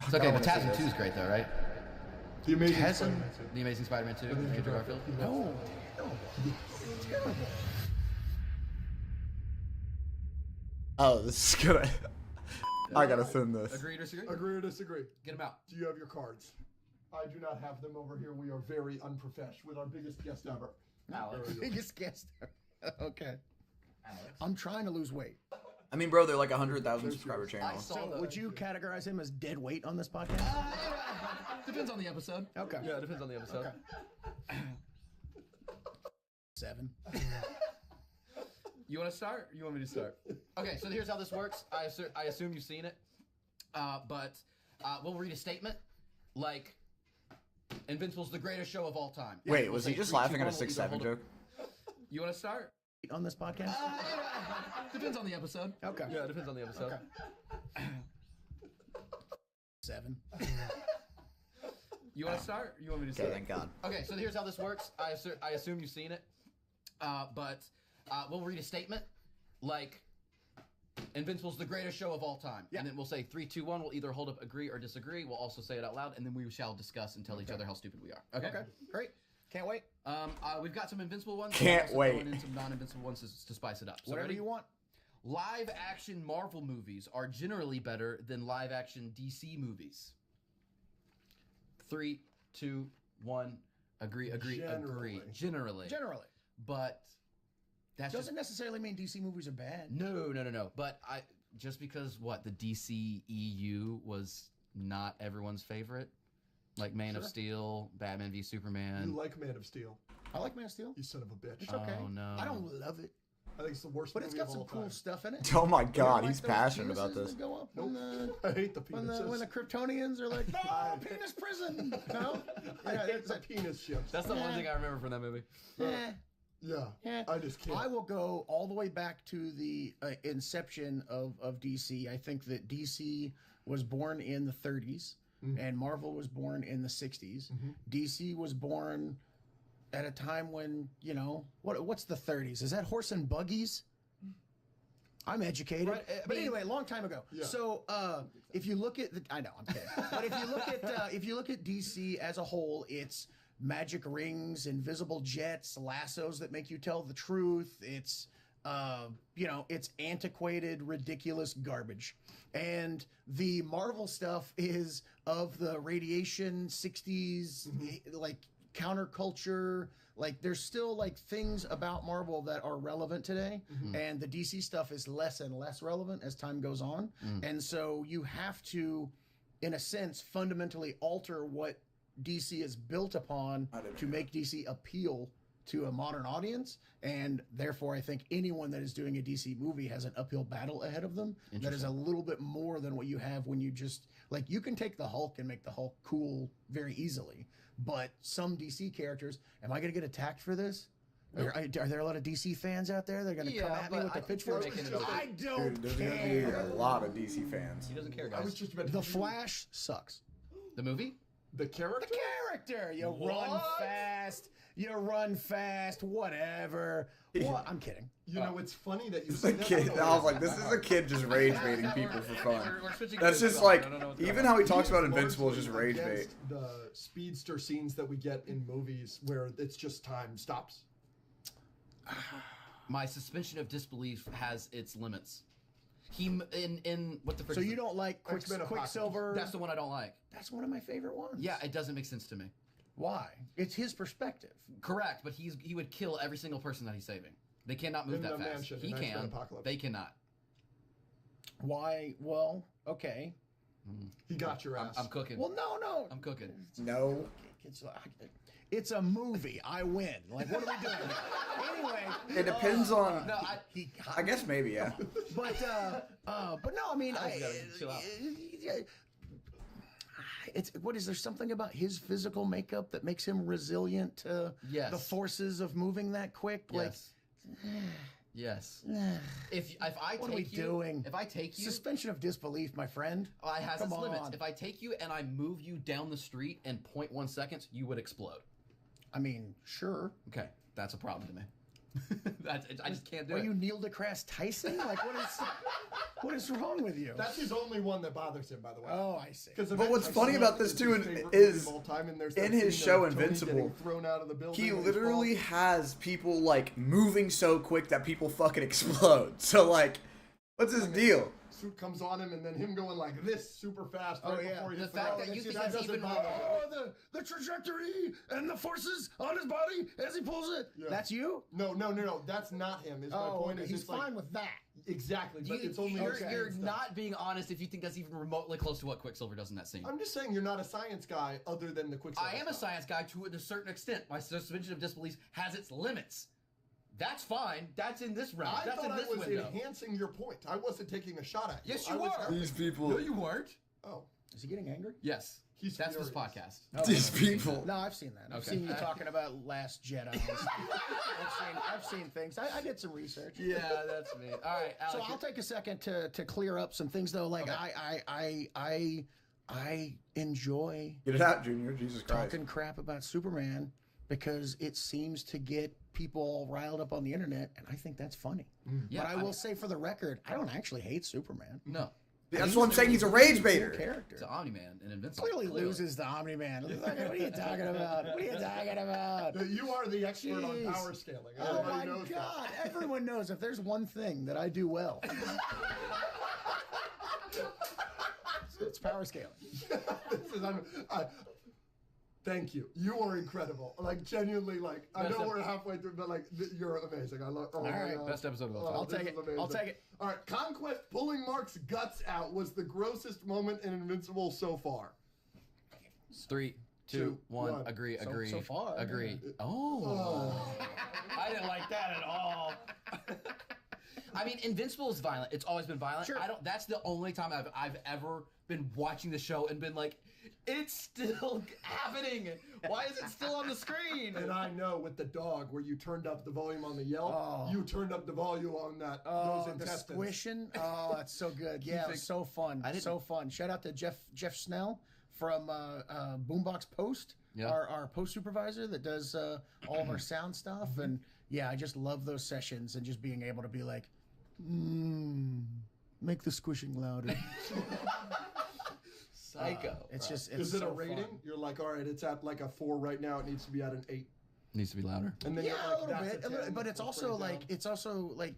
It's okay, but Tasman 2 is great though, right? The Amazing Tasman? Spider-Man 2. The Amazing Spider-Man 2? Andrew Garfield? No. It's terrible. Oh, this is good. I gotta send this. Agree or disagree? Agree or disagree? Get them out. Do you have your cards? I do not have them over here. We are very unprofessional with our biggest guest ever. Alex. Biggest guest. Okay. I'm trying to lose weight. I mean, bro, they're like 100,000 subscriber channel. So would you categorize him as dead weight on this podcast? Depends on the episode. Okay. Yeah, it depends on the episode. Okay. 7. You want to start? Or you want me to start? Okay, so here's how this works. I assume you've seen it, but we'll read a statement like Invincible's the greatest show of all time. Wait, was he just laughing at a 6'7" joke? You want to start? On this podcast? Depends on the episode. Okay. Yeah, it depends on the episode. Okay. 7. You want to start? Or you want me to Okay, start? thank God. Okay, so here's how this works. I assume you've seen it, but we'll read a statement like Invincible's the greatest show of all time. And then we'll say 3, 2, 1. We'll either hold up agree or disagree. We'll also say it out loud, and then we shall discuss and tell each other how stupid we are. Okay? Great. Can't wait. We've got some Invincible ones. Can't also wait. throwing in some non-Invincible ones to spice it up. So Whatever ready? you want. Live-action Marvel movies are generally better than live-action DC movies. 3, 2, 1. Agree. Generally. But that's Doesn't necessarily mean DC movies are bad. No. But just because the DC EU was not everyone's favorite, like Man of Steel, Batman v Superman. You like Man of Steel? I like Man of Steel. You son of a bitch. It's okay. Oh no. I don't love it. I think it's the worst But movie it's got of some all cool time. stuff in it. Oh my You don't God, like he's those passionate about penises this. that go up I hate the penises. when the Kryptonians are like, oh, penis prison. No? I hate the penis ships. That's the one thing I remember from that movie. Yeah, I just can't. I will go all the way back to the inception of DC. I think that DC was born in the 30s and Marvel was born in the 60s. DC was born at a time when, what's the 30s? Is that horse and buggies? I'm educated. Right, but anyway, a long time ago. Yeah. So if you look at I know, I'm kidding. But if you look at DC as a whole, it's magic rings, invisible jets, lassos that make you tell the truth. It's it's antiquated, ridiculous garbage. And the Marvel stuff is of the radiation 60s, like counterculture. Like there's still like things about Marvel that are relevant today, and the DC stuff is less and less relevant as time goes on. And so you have to, in a sense, fundamentally alter what DC is built upon to make DC appeal to a modern audience. And therefore, I think anyone that is doing a DC movie has an uphill battle ahead of them that is a little bit more than what you have when you just, like, you can take the Hulk and make the Hulk cool very easily. But some DC characters, am I going to get attacked for this? Are there a lot of DC fans out there that are going to come at me with the pitchforks? I don't Dude, there's gonna be a lot of DC fans. He doesn't care, guys. I was just about to The Flash sucks. The movie? The character? The character. You run fast, whatever. What? I'm kidding. You know, it's funny that you It's say a that. kid. I was like, this is a kid just rage baiting people for fun. We're switching That's gears just as well. like, I don't know what's going even on. how he talks about He is Invincible is just largely rage bait. against the speedster scenes that we get in movies where it's just time stops. My suspension of disbelief has its limits. He in what the frick So is you it? don't like Quicksilver? That's the one I don't like. That's one of my favorite ones. Yeah, it doesn't make sense to me. Why? It's his perspective. Correct, but he would kill every single person that he's saving. They cannot move In that the fast. mansion He in X-Men can. Apocalypse. They cannot. Why? Well, okay. He got your ass. I'm cooking. Well, no. I'm cooking. No. It's a movie. I win. Like, what are we doing? Anyway, It depends on. No, I guess maybe, yeah. but no. I mean, chill out. It's what is there something about his physical makeup that makes him resilient to the forces of moving that quick? Yes. Yes. If I What are we take you, doing? if I take you, Suspension of disbelief, my friend. I has Come its limits. on. If I take you and I move you down the street in 0.1 seconds, you would explode. I mean, sure. Okay, that's a problem to me. I just can't do Are it. you Neil deGrasse Tyson? Like, what is wrong with you? That's his only one that bothers him, by the way. Oh, I see. But what's funny about this too is in his show Invincible, thrown out of the building. he literally has people like moving so quick that people fucking explode. So like, what's his deal? Suit comes on him, and then him going like this super fast right before he hits The fact ground. that you think that that's doesn't even bother me. Oh, the trajectory and the forces on his body as he pulls it. Yeah. That's you? No. That's not him. Is my point. Is he's it's like- fine with that. Exactly, but it's only You're not being honest if you think that's even remotely close to what Quicksilver does in that scene. I'm just saying you're not a science guy other than the Quicksilver. I am a science guy to a certain extent. My suspension of disbelief has its limits. That's fine. That's in this round. I That's thought in this I was window. enhancing your point. I wasn't taking a shot at you. Yes, I you was were. helping. These people. No, you weren't. Oh. Is he getting angry? Yes. That's this podcast. These people. No, I've seen that. I've Okay. seen you talking about Last Jedi. I've seen things. I did some research. Yeah, that's me. All right, Alex. So I'll take a second to clear up some things though. Like I enjoy Get it out, Junior. Jesus Christ. talking crap about Superman because it seems to get people all riled up on the internet, and I think that's funny. Yeah, but I will say for the record, I don't actually hate Superman. No. That's what I'm saying. He's a rage baiter. Character. It's an Omni-Man and Invincible. Clearly loses the Omni-Man. What are you talking about? What are you talking about? You are the expert on Jeez. power scaling. Oh Everybody my knows God! that. Everyone knows if there's one thing that I do well, it's power scaling. Thank you. You are incredible. Like genuinely, like I know we're halfway through, but like you're amazing. I love. Oh, All right. Best episode of all time. I'll take it. I'll take it. All right, Conquest pulling Mark's guts out was the grossest moment in Invincible so far. 3, 2, 1. Agree. So far. Agree. Oh. I didn't like that at all. I mean, Invincible is violent. It's always been violent. Sure. That's the only time I've ever been watching the show and been like, it's still happening. Why is it still on the screen? And I know with the dog, where you turned up the volume on the yelp, you turned up the volume on that. Oh, those the intestines. squishing. Oh, that's so good. Yeah, it was so fun. So fun. Shout out to Jeff Snell from Boombox Post, our post supervisor that does all of our sound stuff. And yeah, I just love those sessions and just being able to be like, make the squishing louder. Psycho. It's just. It's Is it so a rating? fun. You're like, all right, it's at like a 4 right now. It needs to be at an 8. Needs to be louder. And then Yeah, you're like, a little that's bit, a 10, but it's let's also bring it like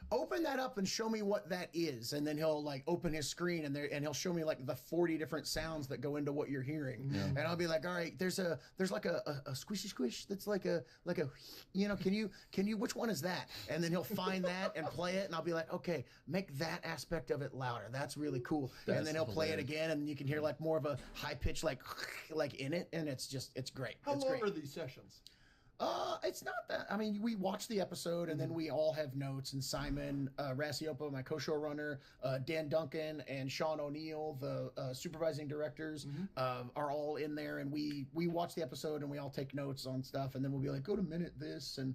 open that up and show me what that is, and then he'll like open his screen and he'll show me like the 40 different sounds that go into what you're hearing, and I'll be like, all right, there's like a squishy squish that's like a can you which one is that? And then he'll find that and play it, and I'll be like, okay, make that aspect of it louder. That's really cool. And That's then he'll play it hilarious. again, and you can hear like more of a high pitch like in it, and it's great. How It's long great. are these sessions? It's not that. I mean, we watch the episode and then we all have notes. And Simon Rasiopo, my co-showrunner, Dan Duncan, and Sean O'Neill, the supervising directors, are all in there. And we watch the episode and we all take notes on stuff. And then we'll be like, go to minute this, and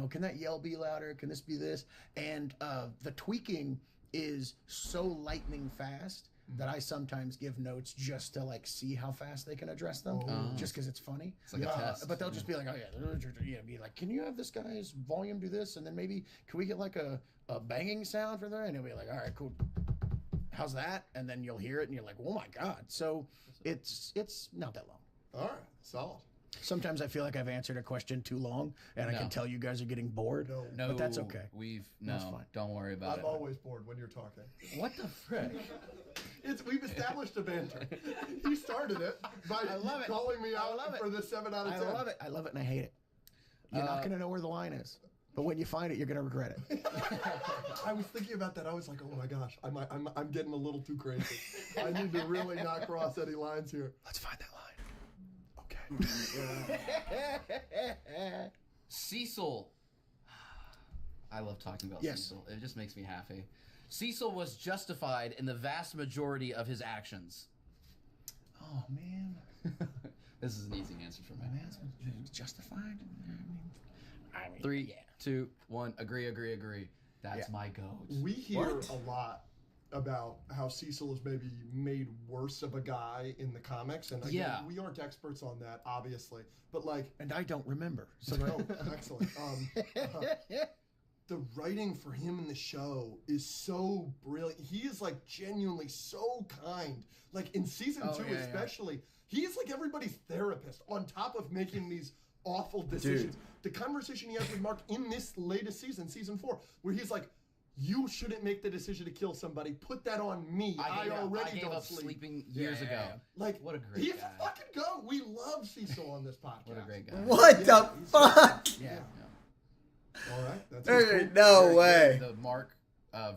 can that yell be louder? Can this be this? And the tweaking is so lightning fast that I sometimes give notes just to like see how fast they can address them, just because it's funny. It's like a test. But they'll just be like, oh yeah, be like, can you have this guy's volume do this, and then maybe can we get like a banging sound for that? And he'll be like, all right, cool. How's that? And then you'll hear it, and you're like, oh my god. So it's not that long. All right, solid. Sometimes I feel like I've answered a question too long, and I can tell you guys are getting bored. No, but that's okay. That's fine. Don't worry about it. I'm always bored when you're talking. What the frick? We've established a banter. He started it by calling me out for the 7 out of 10. I love it. I love it, and I hate it. You're not gonna know where the line is. But when you find it, you're gonna regret it. I was thinking about that. I was like, oh my gosh, I'm getting a little too crazy. I need to really not cross any lines here. Let's find that line. Okay. Cecil. I love talking about Yes. Cecil. It just makes me happy. Cecil was justified in the vast majority of his actions. Oh man. This is an easy answer for me. Justified? I mean, 3, 2, 1. Agree. That's my goat. We hear a lot about how Cecil is maybe made worse of a guy in the comics, and again, we aren't experts on that, obviously. But like, and I don't remember. So excellent. The writing for him in the show is so brilliant. He is like genuinely so kind. Like in season 2 especially, he is like everybody's therapist on top of making these awful decisions. Dude. The conversation he has with Mark in this latest season, season 4, where he's like, you shouldn't make the decision to kill somebody. Put that on me. I already gave don't up sleep. sleeping years ago. Like, what a great he's guy. a fucking goat. We love Cecil on this podcast. What a great guy. What the fuck? Yeah. All right. That's There cool. ain't no Very way. good. The Mark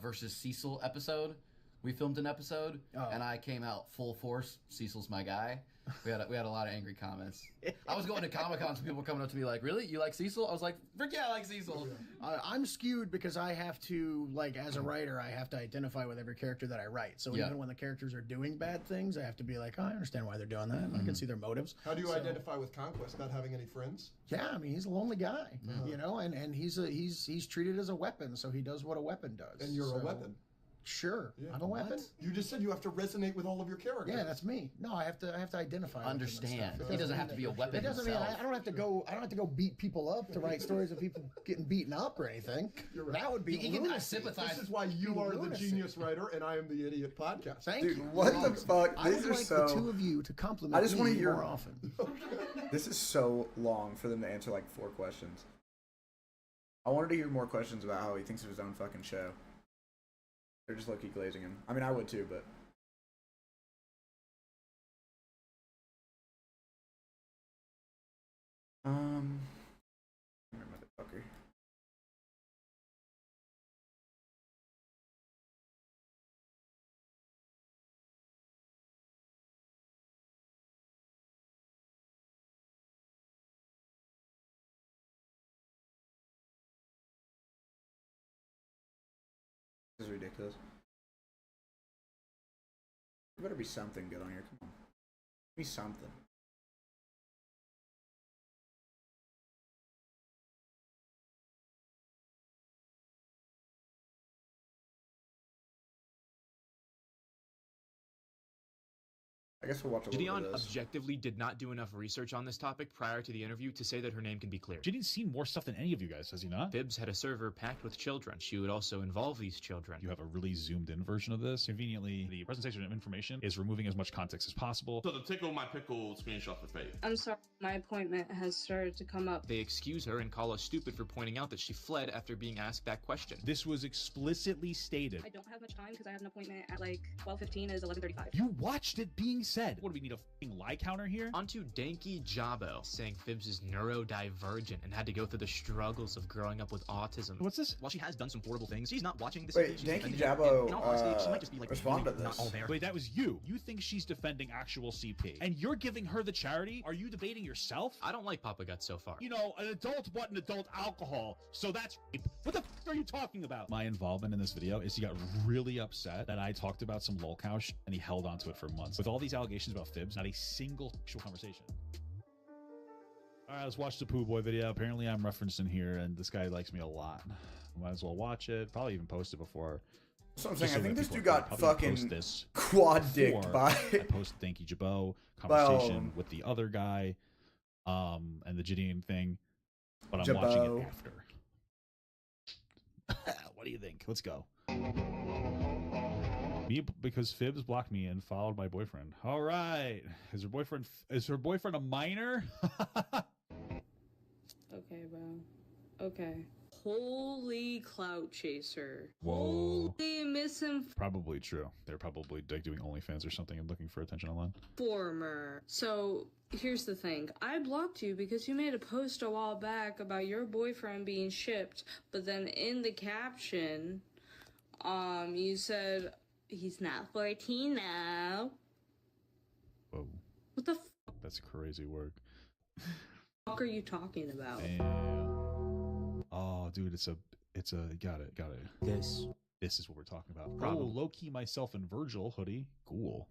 versus Cecil episode. We filmed an episode, and I came out full force. Cecil's my guy. We had a lot of angry comments. I was going to Comic-Con, so people were coming up to me like, really? You like Cecil? I was like, frick yeah, I like Cecil. I'm skewed because I have to, like, as a writer, I have to identify with every character that I write. So even when the characters are doing bad things, I have to be like, oh, I understand why they're doing that. I can see their motives. How do you identify with Conquest, not having any friends? Yeah, I mean, he's a lonely guy, you know, and he's treated as a weapon, so he does what a weapon does. And you're a weapon. Sure, Yeah. I'm a weapon. You just said you have to resonate with all of your characters. Yeah, that's me. No, I have to identify. Understand. With them and stuff. He doesn't mean have to be a weapon It doesn't himself. mean I don't have to go. I don't have to go beat people up to write stories of people getting beaten up or anything. You're right. That would be You can lunacy. sympathize. This is why you are the Lunacy. genius writer and I am the idiot podcast. Thank Dude, you. what You're the awesome. fuck? I These would are like so. the two of you to compliment I just want me to hear more often. This is so long for them to answer like 4 questions. I wanted to hear more questions about how he thinks of his own fucking show. They're just low-key glazing him. I mean, I would too, but. Motherfucker. This is ridiculous. There better be something good on here. Come on. Give me something. I guess we'll watch a little Gideon bit of this. objectively did not do enough research on this topic prior to the interview to say that her name can be cleared. Gideon's seen more stuff than any of you guys, has he not? Bibbs had a server packed with children. She would also involve these children. You have a really zoomed in version of this. Conveniently, the presentation of information is removing as much context as possible. So the tickle my pickle screenshot for Faith. I'm sorry, my appointment has started to come up. They excuse her and call us stupid for pointing out that she fled after being asked that question. This was explicitly stated. I don't have much time because I have an appointment at like 12:15. It is 11:35. You watched it being said. What do we need, a fucking lie counter here? Onto Danky Jabo, saying Phibbs is neurodivergent and had to go through the struggles of growing up with autism. What's this? While she has done some horrible things, she's not watching this. Wait, she's Danky defending it. Jabo, In all honesty, she might just be like responded really to not this. all there. Wait, that was you. You think she's defending actual CP, and you're giving her the charity? Are you debating yourself? I don't like Papa Guts so far. You know, an adult bought an adult alcohol, so that's rape. What the f are you talking about? My involvement in this video is he got really upset that I talked about some lol cow shit, and he held onto it for months. With all these allegations about Phibbs, not a single sexual conversation. All right, let's watch the Pooh Boy video. Apparently I'm referenced in here, and this guy likes me a lot. Might as well watch it. Probably even post it before. That's what I'm Just saying. I think that this people dude are got probably gonna post fucking this quad dicked before by. I post Thank You Jabot conversation with the other guy, and the Gideon thing. But I'm watching Jabot. it after. What do you think? Let's go. Me, because Phibbs blocked me and followed my boyfriend. All right. Is her boyfriend a minor? Okay, bro. Okay. Holy clout chaser. Whoa. Holy misinformer. Probably true. They're probably like doing OnlyFans or something and looking for attention online. So, here's the thing. I blocked you because you made a post a while back about your boyfriend being shipped, but then in the caption, you said, he's not 14 now. Whoa. What the That's crazy work. fuck are you talking about? Damn. Oh, dude, it's a, got it. This is what we're talking about. Probably. Oh, low-key myself and Virgil hoodie. Cool.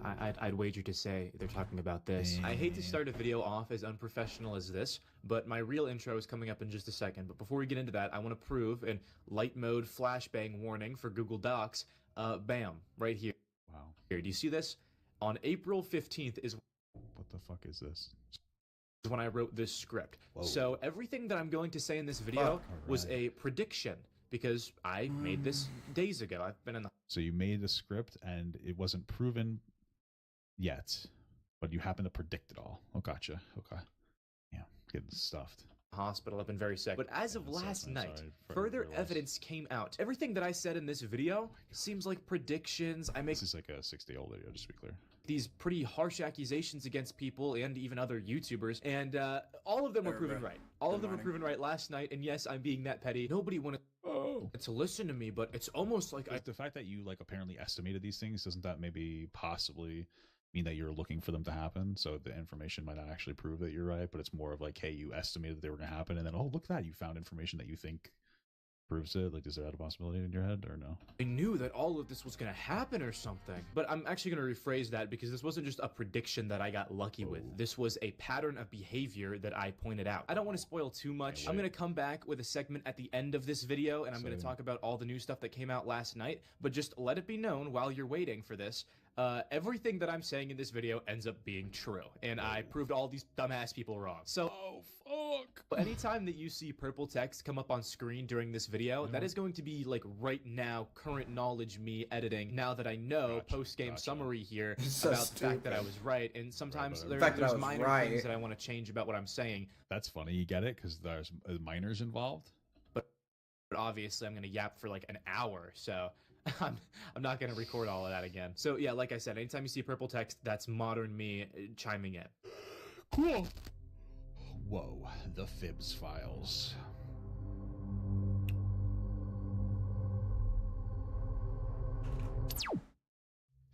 I'd wager to say they're talking about this. I hate to start a video off as unprofessional as this, but my real intro is coming up in just a second. But before we get into that, I want to prove in light mode flashbang warning for Google Docs. Bam, right here. Wow. Here, do you see this? On April 15th is What the fuck is this? when I wrote this script. Whoa. So everything that I'm going to say in this video was a prediction because I made this days ago. I've been in the So you made a script and it wasn't proven yet, but you happen to predict it all. Oh, gotcha. Okay. Yeah, getting stuffed. hospital. I've been very sick. But as of last night, sorry for further your loss. evidence came out. Everything that I said in this video seems like predictions. I make This is like a 6-day-old video, just to be clear. these pretty harsh accusations against people and even other YouTubers, and all of them were proven right. All of them were proven right last night, and yes, I'm being that petty. Nobody wanted to listen to me, but it's almost like the fact that you like apparently estimated these things, doesn't that maybe possibly mean that you're looking for them to happen? So the information might not actually prove that you're right, but it's more of like, hey, you estimated that they were going to happen, and then oh, look at that, you found information that you think proves it. Like, is that a possibility in your head or no? I knew that all of this was going to happen or something. But I'm actually going to rephrase that because this wasn't just a prediction that I got lucky with. This was a pattern of behavior that I pointed out. I don't want to spoil too much. I'm going to come back with a segment at the end of this video, and I'm going to talk about all the new stuff that came out last night. But just let it be known while you're waiting for this, everything that I'm saying in this video ends up being true. And I proved all these dumbass people wrong. So, anytime that you see purple text come up on screen during this video, that is going to be like right now, current knowledge me editing. Now that I know post-game summary here So about the fact that I stupid. was right. And sometimes The fact that I there's was minor right. things that I want to change about what I'm saying. That's funny. You get it because there's minors involved. But obviously I'm going to yap for like an hour. So I'm not going to record all of that again. So yeah, like I said, anytime you see purple text, that's modern me chiming in. Cool. Whoa, the Fibs files.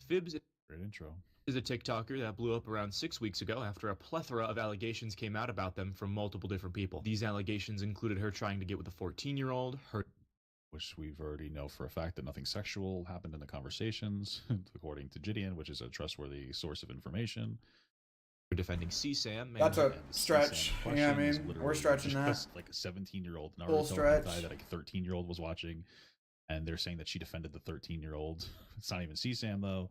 Fibs Great intro. is a TikToker that blew up around 6 weeks ago after a plethora of allegations came out about them from multiple different people. These allegations included her trying to get with a 14-year-old, which we've already know for a fact that nothing sexual happened in the conversations, according to Gideon, which is a trustworthy source of information. defending CSAM. That's a And the stretch. CSAM Yeah, I question is mean, we're literally stretching that. just like a 17-year-old Full Naruto stretch. hentai that like a 13-year-old was watching, and they're saying that she defended the 13-year-old. It's not even CSAM though.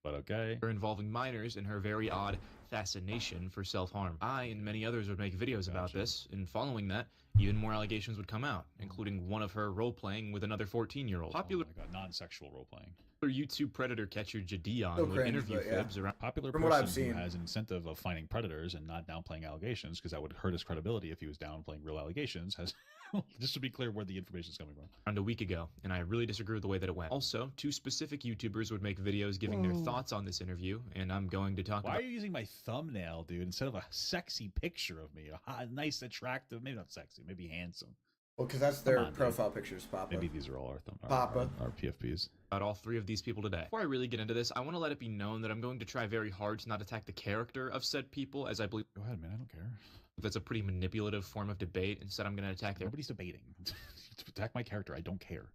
But okay. Her involving minors and her very odd fascination for self-harm. I and many others would make videos about this, and following that, even more allegations would come out, including one of her role-playing with another 14-year-old. Popular non-sexual role-playing. YouTube predator catcher Jadion So would cringe, interview but yeah. Fibs around. Popular From person what I've seen. who has an incentive of finding predators and not downplaying allegations, because that would hurt his credibility if he was downplaying real allegations, has just to be clear where the information is coming from. Around a week ago, and I really disagree with the way that it went. Also, two specific YouTubers would make videos giving their thoughts on this interview, and I'm going to talk Why about are you using my thumbnail, dude, instead of a sexy picture of me? A nice, attractive, maybe not sexy, maybe handsome. Well, because that's their profile pictures, Papa. Maybe these are all our thumbnails. Papa. Our PFPs. about all three of these people today. Before I really get into this, I want to let it be known that I'm going to try very hard to not attack the character of said people, as I believe Go ahead, man. I don't care. that's a pretty manipulative form of debate. Instead, I'm going to attack their Nobody's debating. Attack my character. I don't care.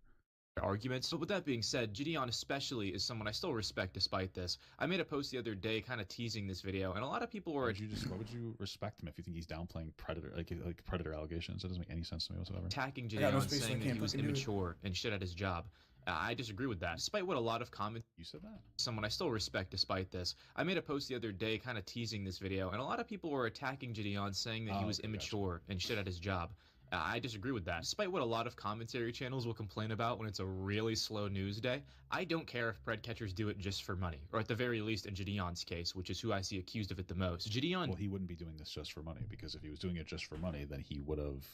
arguments. But with that being said, Gideon especially is someone I still respect despite this. I made a post the other day kind of teasing this video, and a lot of people were Why would you respect him if you think he's downplaying predator like predator allegations? That doesn't make any sense to me whatsoever. attacking I got Gideon, no space, so I saying that can't he was fucking do it. immature and shit at his job. I disagree with that. Despite what a lot of comments... You said that? Someone I still respect despite this. I made a post the other day kind of teasing this video, and a lot of people were attacking Gideon, saying that he was immature and shit at his job. I disagree with that. Despite what a lot of commentary channels will complain about when it's a really slow news day, I don't care if pred catchers do it just for money. Or at the very least in Gideon's case, which is who I see accused of it the most. Gideon... Well, he wouldn't be doing this just for money, because if he was doing it just for money, then he would have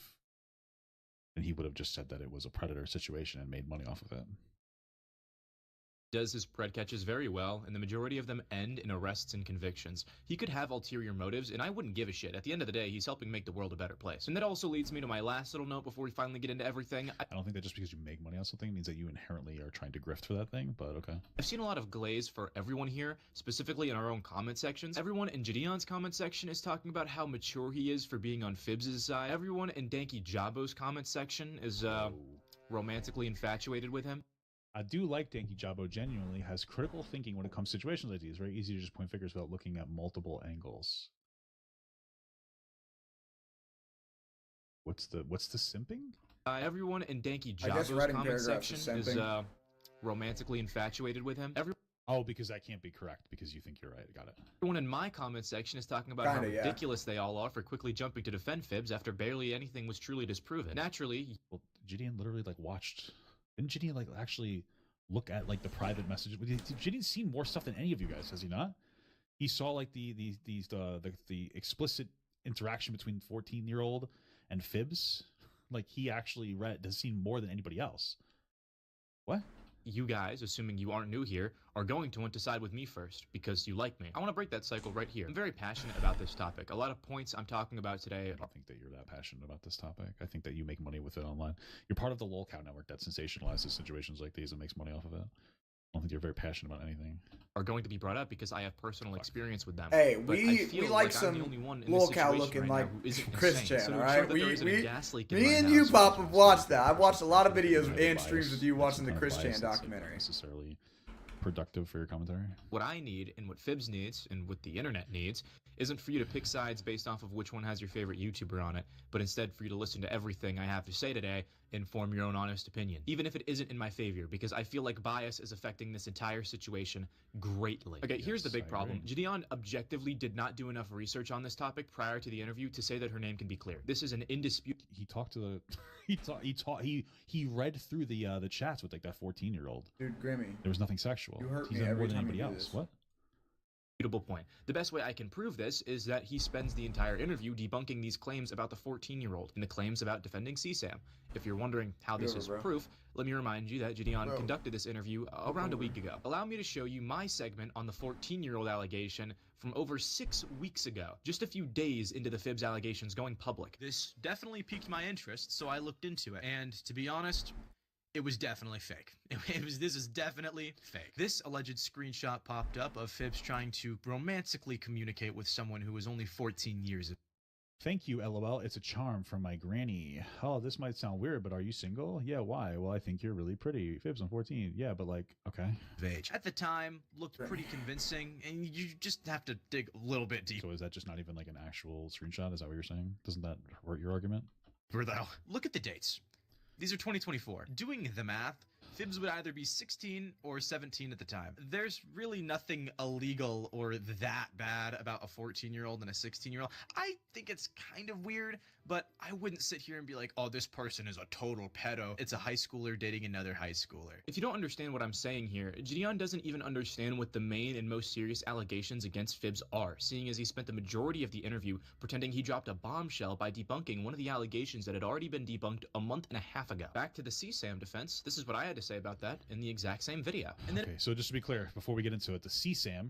And he would have just said that it was a predator situation and made money off of it. Does his pred catches very well, and the majority of them end in arrests and convictions. He could have ulterior motives, and I wouldn't give a shit. At the end of the day, he's helping make the world a better place. And that also leads me to my last little note before we finally get into everything. I don't think that just because you make money on something means that you inherently are trying to grift for that thing, but okay. I've seen a lot of glaze for everyone here, specifically in our own comment sections. Everyone in Gideon's comment section is talking about how mature he is for being on Phibbs' side. Everyone in Danky Jabo's comment section is romantically infatuated with him. I do like Danky Jabo genuinely has critical thinking when it comes to situations like these. It's very easy to just point fingers without looking at multiple angles. What's the simping? Everyone in Danky I guess Jabo's writing comment paragraphs section is is simping. romantically infatuated with him. Oh, because that can't be correct because you think you're right. Got it. Everyone in my comment section is talking about how Kinda, yeah. ridiculous they all are for quickly jumping to defend Phibbs after barely anything was truly disproven. Naturally, Well, Gideon literally like watched. Didn't Gideon like actually look at like the private messages? Gideon's seen more stuff than any of you guys, has he not? He saw like the explicit interaction between 14-year-old and Phibbs. Like he actually has seen more than anybody else. What? you guys, assuming you aren't new here, are going to want to side with me first because you like me. I want to break that cycle right here. I'm very passionate about this topic. A lot of points I'm talking about today. I don't think that you're that passionate about this topic. I think that you make money with it online. You're part of the lolcow network that sensationalizes situations like these and makes money off of it. I don't think you're very passionate about anything. Are going to be brought up because I have personal experience with them. Hey, But I we feel like I'm some the only one in this lolcow situation looking right like now who isn't Chris insane. Chan, So to all ensure right? that there isn't a gas leak in Me my and house, you, Pop, have watched that. I've watched a lot of videos and streams with you watching the Chris Chan documentary. Necessarily productive for your commentary. What I need and what Phibbs needs and what the internet needs isn't for you to pick sides based off of which one has your favorite YouTuber on it, but instead for you to listen to everything I have to say today and form your own honest opinion, even if it isn't in my favor, because I feel like bias is affecting this entire situation greatly. Okay, here's the big problem. Gideon objectively did not do enough research on this topic prior to the interview to say that her name can be cleared. This is an indisputable. He talked to the he read through the chats with like that 14-year-old. Dude, Grimmy. There was nothing sexual. You hurt He's me done every more than time you anybody do else. this. What? Point. The best way I can prove this is that he spends the entire interview debunking these claims about the 14-year-old and the claims about defending CSAM. If you're wondering how this is proof, let me remind you that Gideon conducted this interview around a week ago. Allow me to show you my segment on the 14-year-old allegation from over 6 weeks ago, just a few days into the Phibbs allegations going public. This definitely piqued my interest, so I looked into it. And to be honest, it was definitely fake. This is definitely fake. This alleged screenshot popped up of Phibbs trying to romantically communicate with someone who was only 14 years of Thank you, LOL. It's a charm from my granny. Oh, this might sound weird, but are you single? Yeah, why? Well, I think you're really pretty. Phibbs, I'm 14. Yeah, but like, okay. age. At the time, looked pretty convincing, and you just have to dig a little bit deeper. So is that just not even like an actual screenshot? Is that what you're saying? Doesn't that hurt your argument? Though. Look at the dates. These are 2024. Doing the math, Phibbs would either be 16 or 17 at the time. There's really nothing illegal or that bad about a 14-year-old and a 16-year-old. I think it's kind of weird, but I wouldn't sit here and be like, oh, this person is a total pedo. It's a high schooler dating another high schooler. If you don't understand what I'm saying here, Gideon doesn't even understand what the main and most serious allegations against Phibbs are, seeing as he spent the majority of the interview pretending he dropped a bombshell by debunking one of the allegations that had already been debunked a month and a half ago. Back to the CSAM defense, this is what I had to say about that in the exact same video. And then Okay, so just to be clear, before we get into it, the CSAM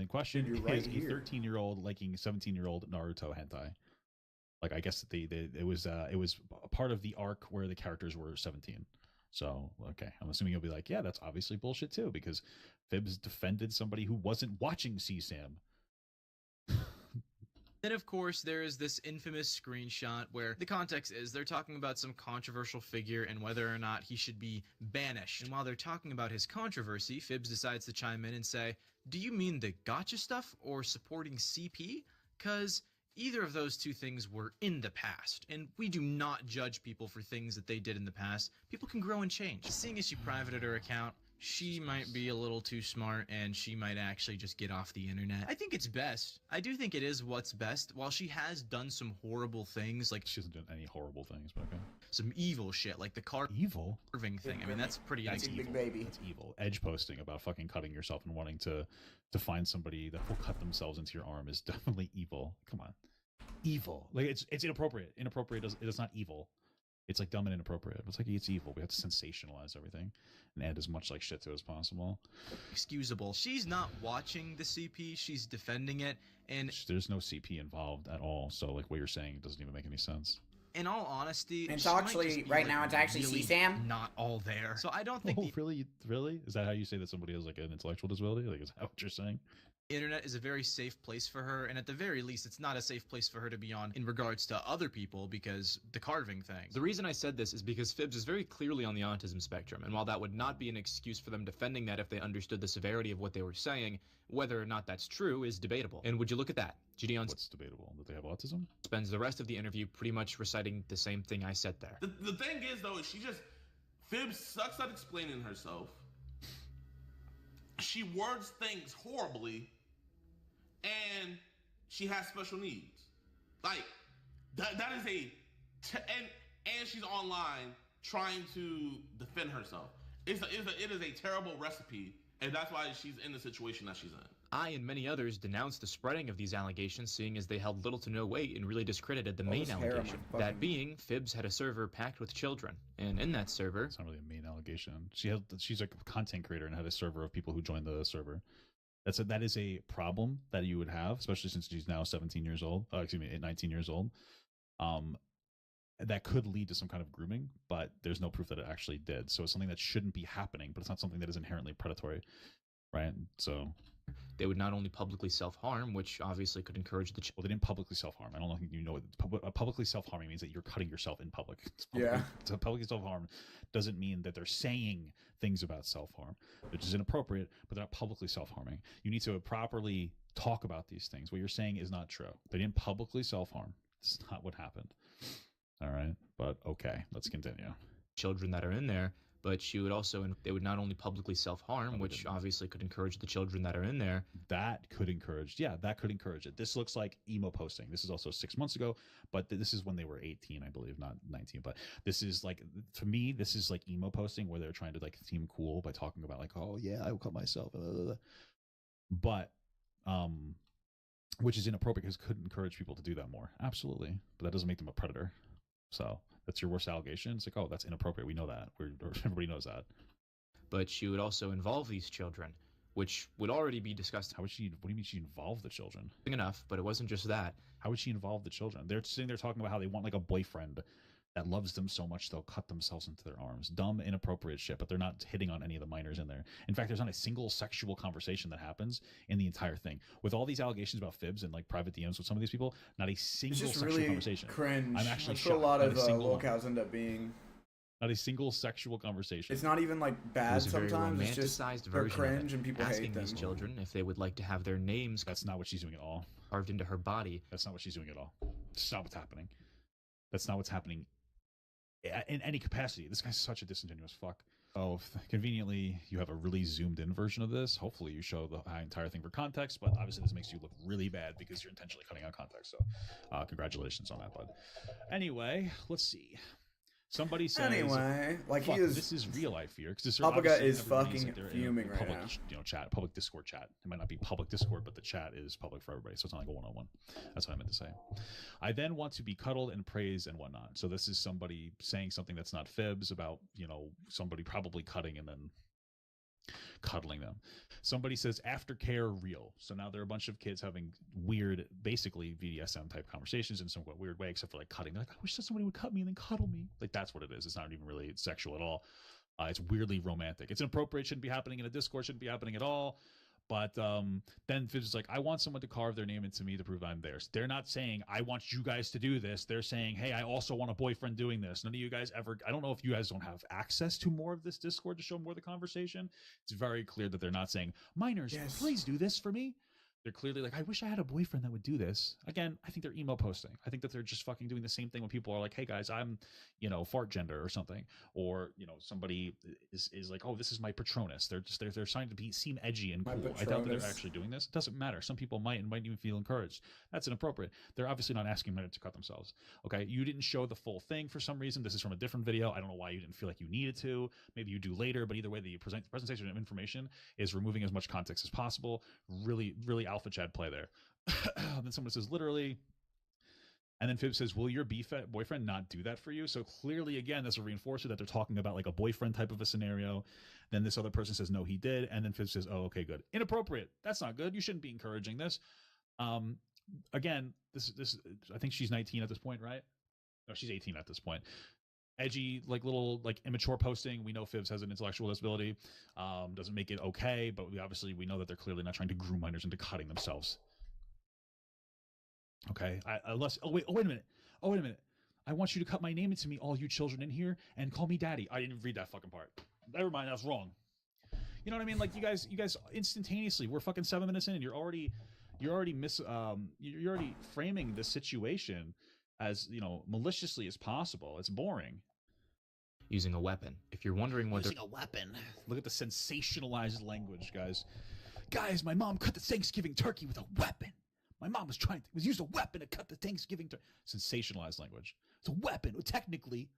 in question Dude, you're is right a here. 13-year-old liking 17-year-old Naruto hentai. Like, I guess it was a part of the arc where the characters were 17. So, okay, I'm assuming you'll be like, yeah, that's obviously bullshit too, because Phibbs defended somebody who wasn't watching CSAM. Then, of course, there is this infamous screenshot where the context is they're talking about some controversial figure and whether or not he should be banished. And while they're talking about his controversy, Phibbs decides to chime in and say, do you mean the gotcha stuff or supporting CP? Because either of those two things were in the past, and we do not judge people for things that they did in the past. People can grow and change. Seeing as she privated her account, she might be a little too smart and she might actually just get off the internet. I think it's best. I do think it is what's best. While she has done some horrible things, like She hasn't done any horrible things, but okay. some evil shit, like the Evil? carving thing. I mean, that's pretty That's evil. evil. That's evil. Edge posting about fucking cutting yourself and wanting to find somebody that will cut themselves into your arm is definitely evil. Come on. Evil. Like, it's inappropriate. Inappropriate is not evil. It's like dumb and inappropriate. It's like it's evil. We have to sensationalize everything and add as much like shit to it as possible. Excusable. She's not watching the CP. She's defending it, and There's no CP involved at all. So like what you're saying doesn't even make any sense. in all honesty, It's she might actually just be, right like, now. It's actually really CSAM. not all there. So I don't think Oh, the really? Is that how you say that somebody has like an intellectual disability? Like, is that what you're saying? internet is a very safe place for her, and at the very least, it's not a safe place for her to be on in regards to other people because the carving thing. The reason I said this is because Phibbs is very clearly on the autism spectrum, and while that would not be an excuse for them defending that if they understood the severity of what they were saying, whether or not that's true is debatable. And would you look at that? Gideon What's debatable? That they have autism? Spends the rest of the interview pretty much reciting the same thing I said there. The thing is, though, Phibbs sucks at explaining herself. She words things horribly, and she has special needs. Like, that is and she's online trying to defend herself. It is a terrible recipe, and that's why she's in the situation that she's in. I and many others denounced the spreading of these allegations, seeing as they held little to no weight and really discredited the main allegation. That being, Phibbs had a server packed with children, and in that server... It's not really a main allegation. She's like a content creator and had a server of people who joined the server. That is a problem that you would have, especially since she's now 17 years old. 19 years old. That could lead to some kind of grooming, but there's no proof that it actually did. So it's something that shouldn't be happening, but it's not something that is inherently predatory, right? So... They would not only publicly self-harm, which obviously could encourage the... Well, they didn't publicly self-harm. I don't know if you know what publicly self-harming means, that you're cutting yourself in public. So publicly self-harm doesn't mean that they're saying things about self-harm, which is inappropriate, but they're not publicly self-harming. You need to properly talk about these things. What you're saying is not true. They didn't publicly self-harm. This is not what happened. All right, but okay, let's continue. Children that are in there, but she would also, they would not only publicly self-harm, which obviously could encourage the children that are in there. That could encourage it. This looks like emo posting. This is also 6 months ago, but this is when they were 18, I believe, not 19. But this is like, to me, this is like emo posting where they're trying to like seem cool by talking about like, oh yeah, I will cut myself. But, which is inappropriate because it could encourage people to do that more. Absolutely. But that doesn't make them a predator. So that's your worst allegation. It's like, oh, that's inappropriate. We know that. Everybody knows that. But she would also involve these children, which would already be discussed. What do you mean she involved the children? Enough, but it wasn't just that. How would she involve the children? They're sitting there talking about how they want like a boyfriend that loves them so much they'll cut themselves into their arms. Dumb, inappropriate shit, but they're not hitting on any of the minors in there. In fact, there's not a single sexual conversation that happens in the entire thing. With all these allegations about Phibbs and like private DMs with some of these people, not a single sexual really conversation. Cringe. I'm actually That's what shocked. a lot of locales locales end up being. Not a single sexual conversation. It's not even like bad sometimes. It's just they're cringe and people asking hate them. these children if they would like to have their names. That's not what she's doing at all. Carved into her body. That's not what she's doing at all. That's not what's happening. That's not what's happening in any capacity. This guy's such a disingenuous fuck. Oh, conveniently, you have a really zoomed in version of this. Hopefully you show the entire thing for context, but obviously this makes you look really bad because you're intentionally cutting out context. So congratulations on that, bud. Anyway, let's see. Somebody says, anyway, like he is. This is real life here because Papaga is fucking fuming right public, now. Chat, public Discord chat. It might not be public Discord, but the chat is public for everybody, so it's not like a one-on-one. That's what I meant to say. I then want to be cuddled and praised and whatnot. So this is somebody saying something that's not Phibbs about somebody probably cutting and then cuddling them. Somebody says aftercare real. So now there are a bunch of kids having weird, basically BDSM type conversations in some weird way, except for like cutting. They're like, I wish that somebody would cut me and then cuddle me. Like that's what it is. It's not even really sexual at all. It's weirdly romantic. It's inappropriate. Shouldn't be happening in a Discord. Shouldn't be happening at all. But then Phibbs is like, I want someone to carve their name into me to prove I'm theirs. They're not saying, I want you guys to do this. They're saying, hey, I also want a boyfriend doing this. None of you guys ever, I don't know if you guys don't have access to more of this Discord to show more of the conversation. It's very clear that they're not saying, minors, please do this for me. They're clearly like, I wish I had a boyfriend that would do this. Again, I think they're emo posting. I think that they're just fucking doing the same thing when people are like, hey guys, I'm, fart gender or something. Or, somebody is like, oh, this is my Patronus. They're trying to seem edgy and cool. I doubt that they're actually doing this. It doesn't matter. Some people might even feel encouraged. That's inappropriate. They're obviously not asking men to cut themselves. Okay. You didn't show the full thing for some reason. This is from a different video. I don't know why you didn't feel like you needed to. Maybe you do later, but either way, the presentation of information is removing as much context as possible. Really, really alpha Chad play there. Then someone says literally, And then Fib says, will your boyfriend not do that for you? So clearly, again, that's a reinforcer that they're talking about like a boyfriend type of a scenario. Then this other person says, no, he did. And then Fib says, oh, okay, good. Inappropriate. That's not good. You shouldn't be encouraging this. Again, this I think she's 19 at this point, right? No, she's 18 at this point. Edgy, like little like immature posting. We know Fibs has an intellectual disability. Doesn't make it okay, but we know that they're clearly not trying to groom minors into cutting themselves. Okay, wait a minute. I want you to cut my name into me, all you children in here, and call me daddy. I didn't read that fucking part. Never mind, that's wrong. You know what I mean? Like you guys instantaneously, we're fucking 7 minutes in, and you're already framing the situation as, you know, maliciously as possible. It's boring. Using a weapon. If you're wondering whether Using a weapon. Look at the sensationalized language, guys. Guys, my mom cut the Thanksgiving turkey with a weapon. My mom was used a weapon to cut the Thanksgiving turkey. Sensationalized language. It's a weapon. Well, technically,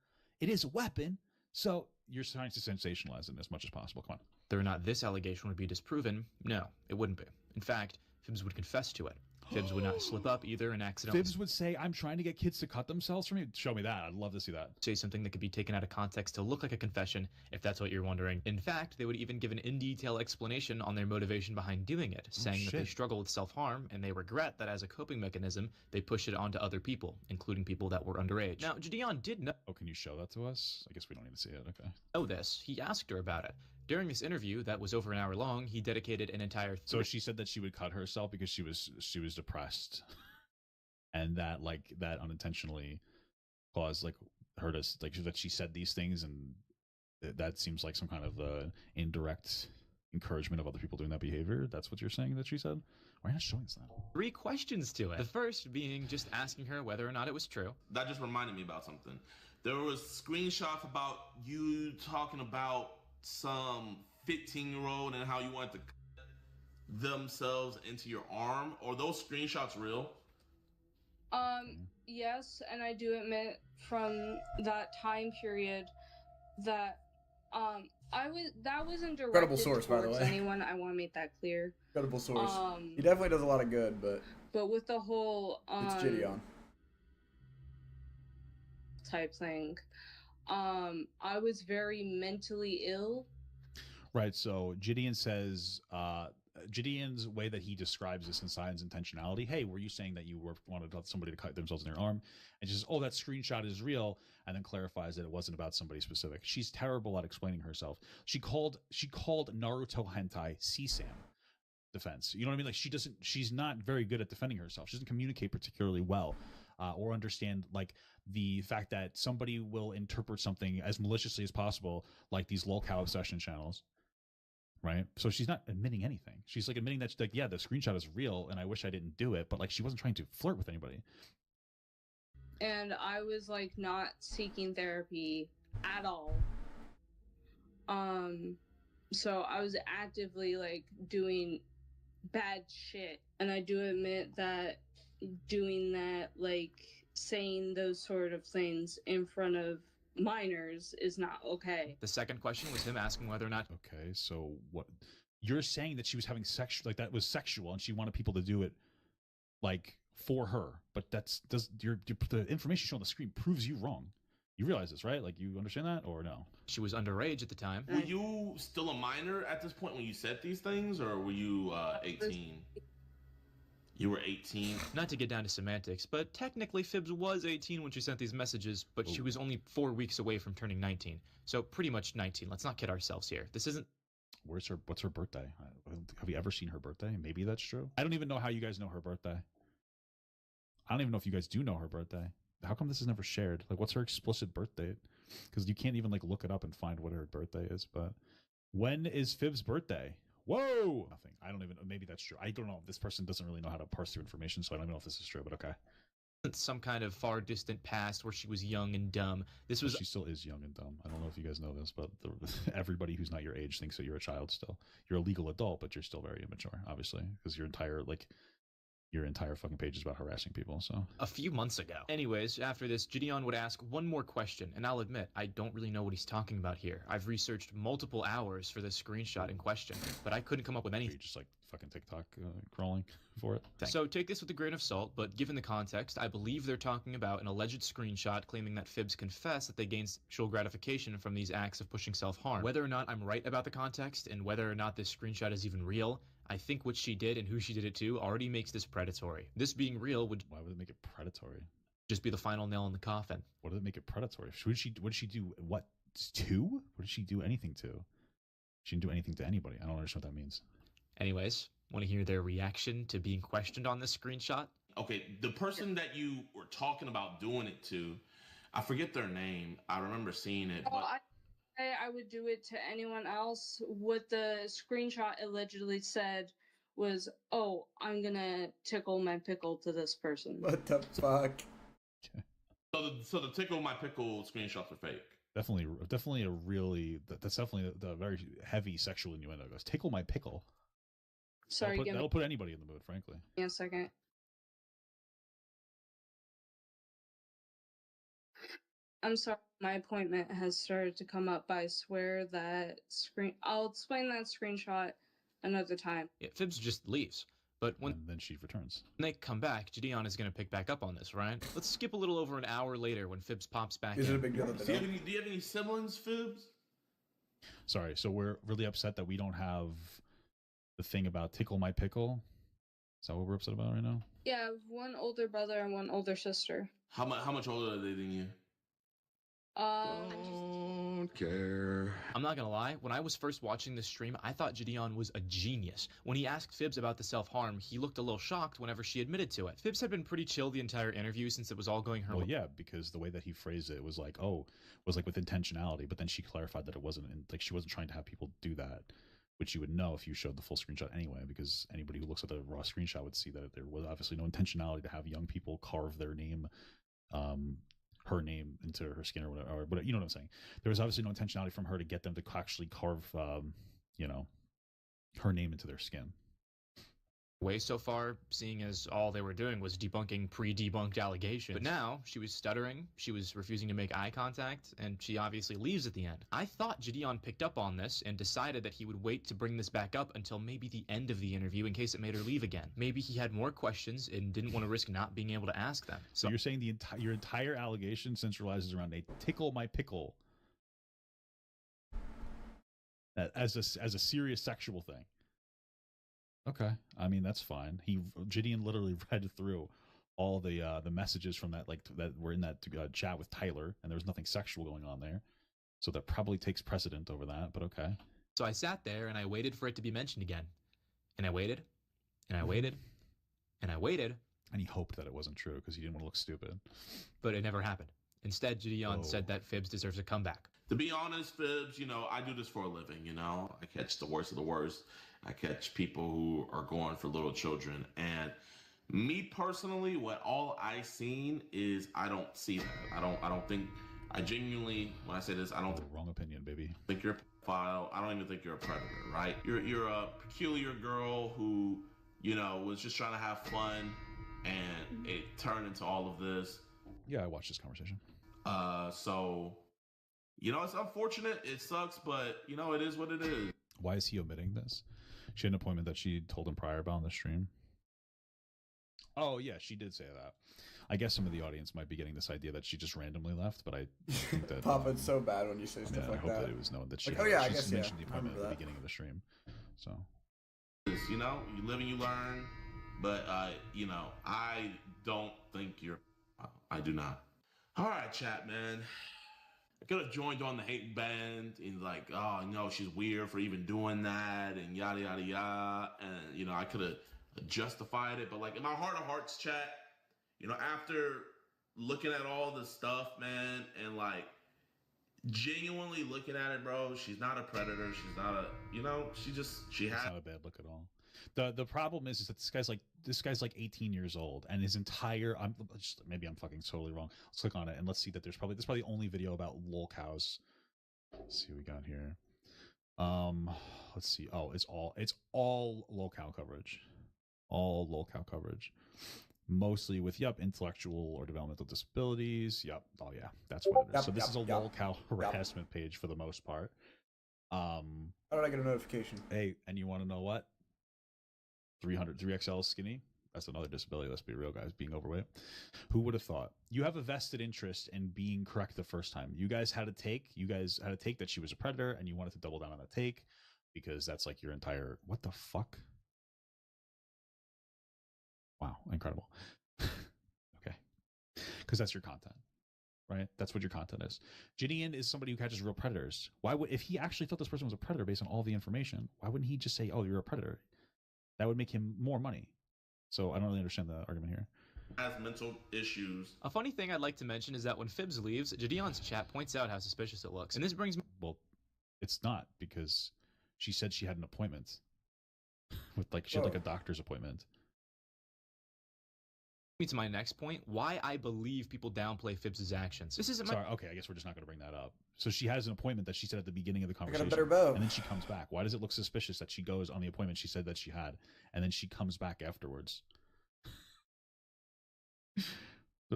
it is a weapon. So you're trying to sensationalize it as much as possible. Come on. whether or not this allegation would be disproven, no, it wouldn't be. In fact, Fibs would confess to it. Fibs would not slip up either and accidentally... Fibs would say, I'm trying to get kids to cut themselves for me? Show me that. I'd love to see that. Say something that could be taken out of context to look like a confession, if that's what you're wondering. In fact, they would even give an in-detail explanation on their motivation behind doing it, saying that they struggle with self-harm, and they regret that as a coping mechanism, they push it onto other people, including people that were underage. Now, Gideon did know... Oh, can you show that to us? I guess we don't need to see it, okay. ...know this. He asked her about it. During this interview, that was over an hour long, he dedicated an entire... So she said that she would cut herself because she was depressed. And that, like, that unintentionally caused, like, her to, like, that she said these things, and that seems like some kind of indirect encouragement of other people doing that behavior. That's what you're saying that she said? Why are you not showing us that? 3 questions to it. The first being just asking her whether or not it was true. That just reminded me about something. There was screenshots about you talking about some 15-year-old and how you wanted to cut themselves into your arm. Are those screenshots real? Yes, and I do admit from that time period that that wasn't directed Credible source, by the towards way. anyone. I want to make that clear. Credible source. He definitely does a lot of good, but with the whole it's Gideon type thing, I was very mentally ill. Right. So Gideon says, Gideon's way that he describes this in science intentionality. Hey, were you saying that you wanted somebody to cut themselves in their arm? And she says, oh, that screenshot is real. And then clarifies that it wasn't about somebody specific. She's terrible at explaining herself. She called Naruto hentai CSAM defense. You know what I mean? Like she's not very good at defending herself. She doesn't communicate particularly well. Or understand like the fact that somebody will interpret something as maliciously as possible, like these lolcow obsession channels. Right. So she's not admitting anything. She's like admitting that, like, yeah, the screenshot is real and I wish I didn't do it. But like, she wasn't trying to flirt with anybody. And I was like not seeking therapy at all. So I was actively like doing bad shit. And I do admit that doing that, like saying those sort of things in front of minors is not okay. The second question was him asking whether or not... Okay, so what... You're saying that she was having sex, like that was sexual, and she wanted people to do it, like, for her. But the information shown on the screen proves you wrong. You realize this, right? Like, you understand that, or no? She was underage at the time. Were you still a minor at this point when you said these things, or were you 18? You were 18. Not to get down to semantics, but technically Fibs was 18 when she sent these messages, but she was only 4 weeks away from turning 19. So pretty much 19. Let's not kid ourselves here. This isn't... What's her birthday? Have you ever seen her birthday? Maybe that's true. I don't even know how you guys know her birthday. I don't even know if you guys do know her birthday. How come this is never shared? Like, what's her explicit birth date? Because you can't even like look it up and find what her birthday is. But when is Fibs' birthday? Whoa! Nothing. I don't even know. Maybe that's true. I don't know. This person doesn't really know how to parse through information, so I don't even know if this is true, but okay. Some kind of far distant past where she was young and dumb. This was... She still is young and dumb. I don't know if you guys know this, but everybody who's not your age thinks that you're a child still. You're a legal adult, but you're still very immature, obviously, because your your entire fucking page is about harassing people. So a few months ago. Anyways, after this, Gideon would ask one more question, and I'll admit, I don't really know what he's talking about here. I've researched multiple hours for this screenshot in question, but I couldn't come up with anything. You're just like fucking TikTok crawling for it. So take this with a grain of salt, but given the context, I believe they're talking about an alleged screenshot claiming that Fibs confessed that they gained sexual gratification from these acts of pushing self-harm. Whether or not I'm right about the context, and whether or not this screenshot is even real, I think what she did and who she did it to already makes this predatory. This being real would... Why would it make it predatory? Just be the final nail in the coffin. What did it make it predatory? What did she do? What, to? What did she do anything to? She didn't do anything to anybody. I don't understand what that means. Anyways, want to hear their reaction to being questioned on this screenshot? Okay, the person that you were talking about doing it to, I forget their name. I remember seeing it, but... I would do it to anyone else. What the screenshot allegedly said was, "Oh, I'm gonna tickle my pickle to this person." What the fuck? So the tickle my pickle screenshots are fake. Definitely a really. That's definitely the very heavy sexual innuendo. It goes tickle my pickle. Sorry, that'll put anybody in the mood, frankly. Give me a second. I'm sorry, my appointment has started to come up, but I swear that I'll explain that screenshot another time. Yeah, Fibs just leaves. But when then she returns. When they come back, Gideon is going to pick back up on this, right? Let's skip a little over an hour later when Fibs pops back in. Is it a big deal that Do they you don't? have any siblings, Fibs? Sorry, so we're really upset that we don't have the thing about tickle my pickle. Is that what we're upset about right now? Yeah, I have one older brother and one older sister. How much older are they than you? Don't care. I'm not gonna lie, when I was first watching this stream, I thought Gideon was a genius. When he asked Fibs about the self-harm, he looked a little shocked whenever she admitted to it. Fibs had been pretty chill the entire interview since it was all going her way. Well, yeah, because the way that he phrased it was like, was like with intentionality, but then she clarified that it wasn't, like she wasn't trying to have people do that, which you would know if you showed the full screenshot anyway, because anybody who looks at the raw screenshot would see that there was obviously no intentionality to have young people carve their name, her name into her skin or whatever, you know what I'm saying? There was obviously no intentionality from her to get them to actually carve, her name into their skin. Way so far, seeing as all they were doing was debunking pre-debunked allegations. But now, she was stuttering, she was refusing to make eye contact, and she obviously leaves at the end. I thought Gideon picked up on this and decided that he would wait to bring this back up until maybe the end of the interview in case it made her leave again. Maybe he had more questions and didn't want to risk not being able to ask them. So you're saying your entire allegation centralizes around a tickle my pickle as a serious sexual thing. Okay, I mean that's fine. Gideon literally read through all the messages from that that were in that chat with Tyler, and there was nothing sexual going on there, so that probably takes precedent over that. But okay. So I sat there and I waited for it to be mentioned again, and I waited, and I waited, and I waited, and he hoped that it wasn't true because he didn't want to look stupid. But it never happened. Instead, Gideon said that Fibs deserves a comeback. To be honest, Fibs, I do this for a living, I catch the worst of the worst. I catch people who are going for little children. And me personally, what all I seen is I don't see that. I don't think, I genuinely, when I say this, I don't think. Wrong opinion, baby. Think you're a pedophile. I don't even think you're a predator, right? You're a peculiar girl who, was just trying to have fun and it turned into all of this. Yeah, I watched this conversation. So, it's unfortunate. It sucks, but, it is what it is. Why is he omitting this? She had an appointment that she told him prior about on the stream. Oh, yeah, she did say that. I guess some of the audience might be getting this idea that she just randomly left, but I think that... Papa, it's so bad when you say stuff like I hope that. that it was known that she I guess, mentioned the appointment at the beginning of the stream. So... You live and you learn, but, I don't think you're... I do not. All right, chat, man. I could have joined on the hate band and she's weird for even doing that and yada, yada, yada. And, I could have justified it. But, in my heart of hearts, chat, after looking at all this stuff, man, and, genuinely looking at it, bro, she's not a predator. She's not a, she has... It's not a bad look at all. The problem is that this guy's 18 years old, and his entire maybe I'm fucking totally wrong. Let's click on it and let's see that there's probably the only video about lol cows. Let's see what we got here. Let's see. Oh, it's all lol cow coverage. All lolcow coverage. Mostly with, intellectual or developmental disabilities. Yep. Oh, yeah. That's what it is. So this is a lolcow harassment page for the most part. How did I get a notification? Hey, and you want to know what? 3XL is skinny. That's another disability. Let's be real, guys. Being overweight. Who would have thought? You have a vested interest in being correct the first time. You guys had a take. You guys had a take that she was a predator, and you wanted to double down on that take because that's like your entire. What the fuck? Wow, incredible. Okay, because that's your content, right? That's what your content is. Gideon is somebody who catches real predators. Why would, if he actually thought this person was a predator based on all the information, why wouldn't he just say, "Oh, you're a predator"? That would make him more money. So I don't really understand the argument here. Has mental issues. A funny thing I'd like to mention is that when Fibs leaves, Jadion's chat points out how suspicious it looks. And this brings me... Well, it's not, because she said she had an appointment. She had like a doctor's appointment. to my next point, why I believe people downplay Fibs' actions. This isn't my... Sorry, okay, I guess we're just not going to bring that up. So she has an appointment that she said at the beginning of the I got a conversation. better bow. And then she comes back. Why does it look suspicious that she goes on the appointment she said that she had, and then she comes back afterwards?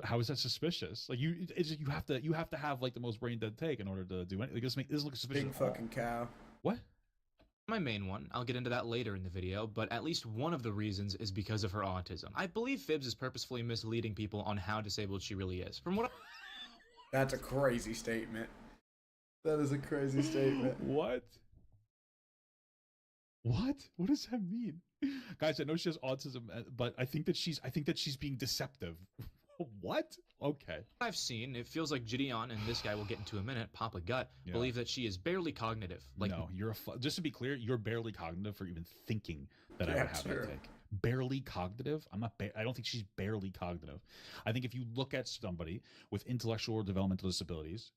How is that suspicious? Like you have to have like the most brain dead take in order to do anything. Like, this looks suspicious. Big fucking cow. What? My main one, I'll get into that later in the video, but at least one of the reasons is because of her autism. I believe Fibs is purposefully misleading people on how disabled she really is. From what That's a crazy statement. That is a crazy statement. What? What? What does that mean? Guys, I know she has autism, but I think that she's being deceptive. What? Okay. I've seen, it feels like Gideon, and this guy we'll get into in a minute, Papa Gut, believe that she is barely cognitive. Like, no, you're just to be clear, you're barely cognitive for even thinking that I would have that take. Barely cognitive? I don't think she's barely cognitive. I think if you look at somebody with intellectual or developmental disabilities,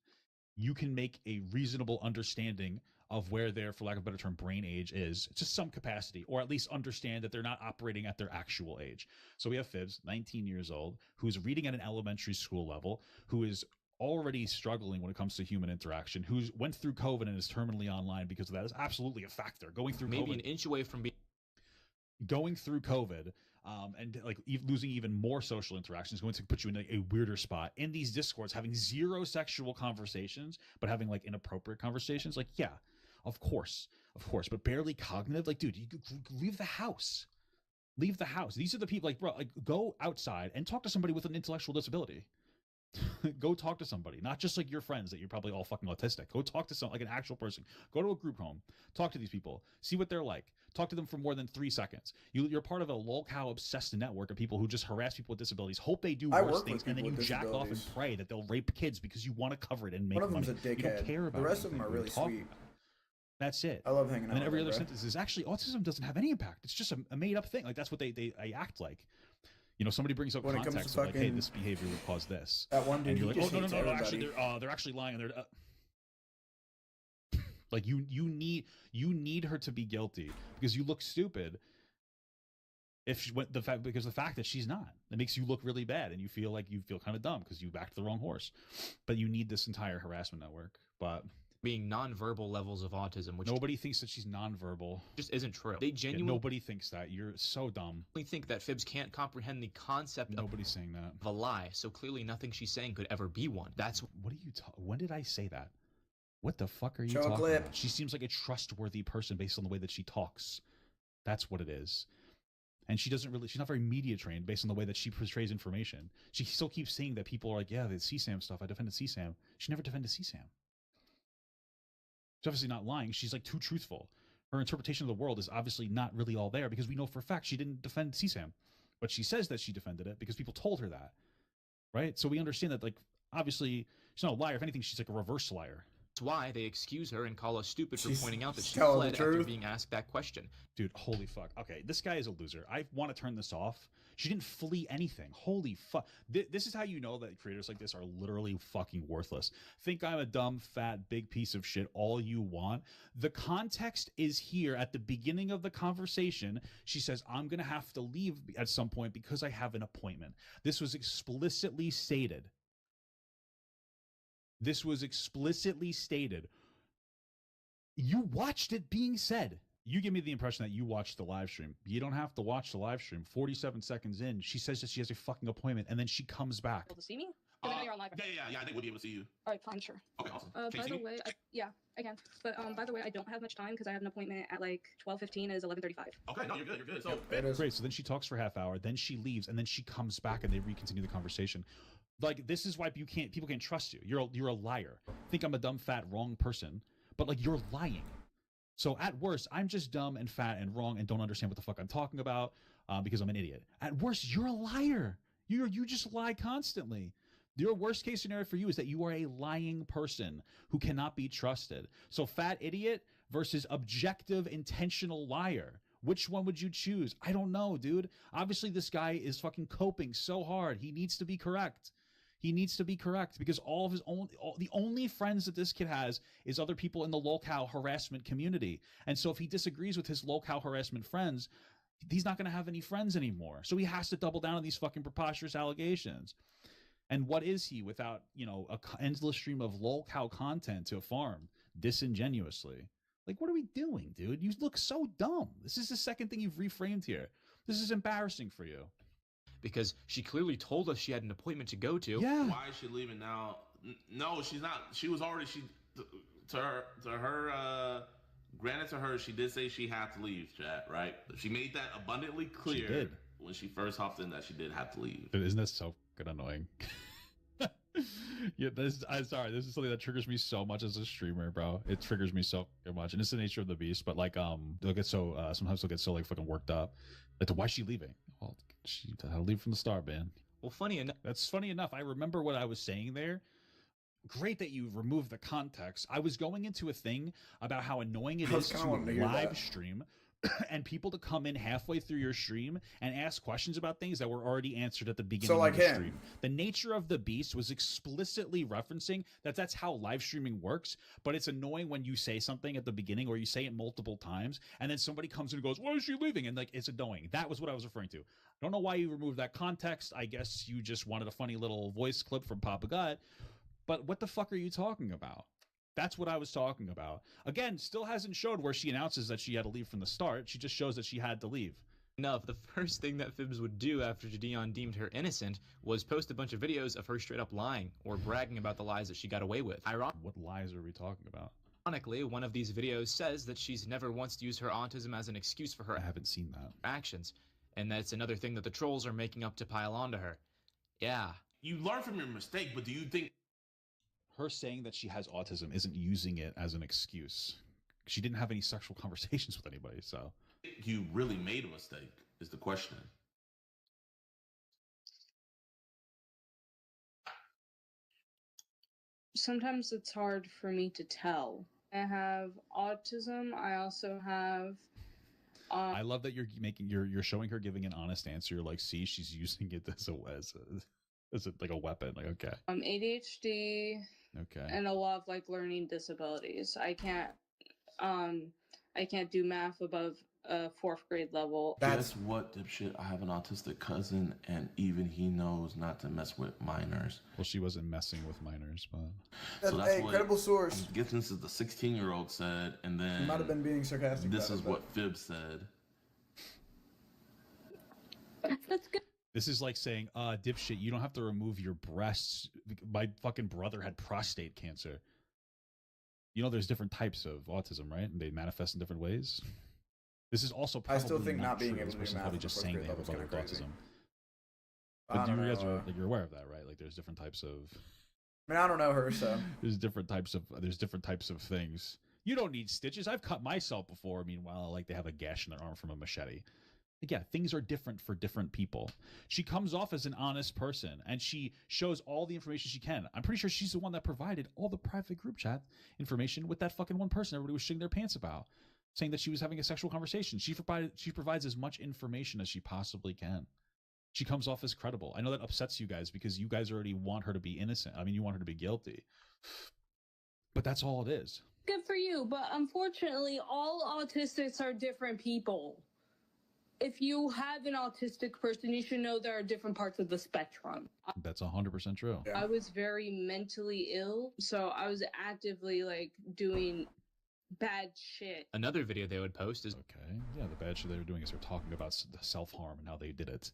you can make a reasonable understanding of where their, for lack of a better term, brain age is to some capacity, or at least understand that they're not operating at their actual age. So we have Fibs, 19 years old, who's reading at an elementary school level, who is already struggling when it comes to human interaction, who went through COVID and is terminally online because of that. Is absolutely a factor. Going through maybe COVID, an inch away from being... Going through COVID, and like losing even more social interactions is going to put you in a weirder spot. In these discords, having zero sexual conversations, but having like inappropriate conversations, like, yeah, of course, but barely cognitive. Like, dude, you leave the house. Leave the house. These are the people, like, bro, like, go outside and talk to somebody with an intellectual disability. Go talk to somebody, not just like your friends that you're probably all fucking autistic. Go talk to like an actual person. Go to a group home. Talk to these people. See what they're like. Talk to them for more than 3 seconds. You're part of a lolcow obsessed network of people who just harass people with disabilities, hope they do worse things, and then you jack off and pray that they'll rape kids because you want to cover it and make money. One of them's a dickhead. You don't care about the rest of anything. them are really sweet. That's it. I love hanging out. And then every with other them, sentence is actually autism doesn't have any impact. It's just a made up thing. Like that's what they act like. You know, somebody brings up when context of like, hey, this behavior would cause this. That one dude, and you're like, oh no, actually they're actually lying. And they're like you need her to be guilty because you look stupid. If she went the fact that she's not, it makes you look really bad and you feel kind of dumb because you backed the wrong horse. But you need this entire harassment network. But being nonverbal levels of autism, which nobody thinks that she's nonverbal. Just isn't true. They genuinely nobody thinks that. You're so dumb. They think that Fibs can't comprehend the concept Nobody's saying that. of a lie, so clearly nothing she's saying could ever be one. That's what are you when did I say that? What the fuck are you Show talking a clip. about? She seems like a trustworthy person based on the way that she talks. That's what it is. And she's not very media trained based on the way that she portrays information. She still keeps saying that people are like, yeah, the CSAM stuff, I defended CSAM. She never defended CSAM. She's obviously not lying. She's like too truthful. Her interpretation of the world is obviously not really all there because we know for a fact she didn't defend CSAM. But she says that she defended it because people told her that. Right? So we understand that, like, obviously she's not a liar. If anything, she's like a reverse liar. That's why they excuse her and call us stupid for pointing out that she telling fled the truth. after being asked that question. Dude, holy fuck. Okay, this guy is a loser. I want to turn this off. She didn't flee anything. Holy fuck. This is how you know that creators like this are literally fucking worthless. Think I'm a dumb, fat, big piece of shit all you want. The context is here at the beginning of the conversation. She says, I'm going to have to leave at some point because I have an appointment. This was explicitly stated. This was explicitly stated. You watched it being said. You give me the impression that you watched the live stream. You don't have to watch the live stream. 47 seconds in, she says that she has a fucking appointment, and then she comes back. Able to see me? 'Cause I know you're on live. Yeah, I think we'll be able to see you. All right, fine, sure. Okay, awesome. Can you By see the me? way, yeah, I can. But by the way, I don't have much time because I have an appointment at like 12:15. Is 11:35. Okay, no, you're good. You're good. So Great. So then she talks for a half hour, then she leaves, and then she comes back, and they recontinue the conversation. Like, this is why people can't trust you. You're a liar. Think I'm a dumb, fat, wrong person, but like, you're lying. So at worst, I'm just dumb and fat and wrong and don't understand what the fuck I'm talking about because I'm an idiot. At worst, you're a liar. You just lie constantly. Your worst case scenario for you is that you are a lying person who cannot be trusted. So fat idiot versus objective intentional liar. Which one would you choose? I don't know, dude. Obviously, this guy is fucking coping so hard. He needs to be correct. He needs to be correct because the only friends that this kid has is other people in the lolcow harassment community. And so if he disagrees with his lolcow harassment friends, he's not going to have any friends anymore. So he has to double down on these fucking preposterous allegations. And what is he without, an endless stream of lolcow content to farm disingenuously? Like, what are we doing, dude? You look so dumb. This is the second thing you've reframed here. This is embarrassing for you. Because she clearly told us she had an appointment to go to. Yeah. Why is she leaving now? No, she's not. She was already. Granted to her, she did say she had to leave, chat, right? She made that abundantly clear when she first hopped in that she did have to leave. Isn't that so fucking annoying? Yeah, I'm sorry. This is something that triggers me so much as a streamer, bro. It triggers me so much, and it's the nature of the beast. But like, they'll get so sometimes they'll get so like fucking worked up. Like, why is she leaving? Well, she had to leave from the start, man. Well, funny enough. That's funny enough. I remember what I was saying there. Great that you removed the context. I was going into a thing about how annoying it is to live stream and people to come in halfway through your stream and ask questions about things that were already answered at the beginning of the stream. The nature of the beast was explicitly referencing that that's how live streaming works, but it's annoying when you say something at the beginning or you say it multiple times and then somebody comes in and goes, why is she leaving? And like, it's annoying. That was what I was referring to. I don't know why you removed that context. I guess you just wanted a funny little voice clip from Papa Gut, but what the fuck are you talking about? That's what I was talking about. Again, still hasn't showed where she announces that she had to leave from the start. She just shows that she had to leave. Enough, the first thing that Fibs would do after Jadion deemed her innocent was post a bunch of videos of her straight up lying or bragging about the lies that she got away with. What lies are we talking about? Ironically, one of these videos says that she's never once used her autism as an excuse for her I haven't seen that. actions, and that's another thing that the trolls are making up to pile onto her. Yeah. You learn from your mistake, but do you think her saying that she has autism isn't using it as an excuse? She didn't have any sexual conversations with anybody, so. You really made a mistake, is the question. Sometimes it's hard for me to tell. I have autism. I also have. I love that you're showing her giving an honest answer. You're like, see, she's using it as like a weapon. Like, okay. ADHD. Okay. And a lot of like learning disabilities. I can't do math above a 4th grade level. Guess what, dipshit? I have an autistic cousin, and even he knows not to mess with minors. Well, she wasn't messing with minors, but so that's what credible source. I guess this is the 16-year-old said, and then he might have been being sarcastic. This is what Fib said. That's good. This is like saying, dipshit, you don't have to remove your breasts. My fucking brother had prostate cancer. You know, there's different types of autism, right? And they manifest in different ways. This is also probably I still think not being true. able to This do person's math probably at just the saying fourth they grade have a level is brother with kinda crazy. autism. But I don't know. you're aware of that, right? Like there's different types of. I mean, I don't know her, so there's different types of things. You don't need stitches. I've cut myself before. Meanwhile, like they have a gash in their arm from a machete. Yeah, things are different for different people. She comes off as an honest person, and she shows all the information she can. I'm pretty sure she's the one that provided all the private group chat information with that fucking one person everybody was shitting their pants about, saying that she was having a sexual conversation. She provides as much information as she possibly can. She comes off as credible. I know that upsets you guys because you guys already want her to be innocent. I mean, you want her to be guilty. But that's all it is. Good for you, but unfortunately, all autistics are different people. If you have an autistic person, you should know there are different parts of the spectrum. That's 100% true. I was very mentally ill, so I was actively like doing bad shit. Another video they would post is okay. Yeah, the bad shit they were doing is they're talking about self-harm and how they did it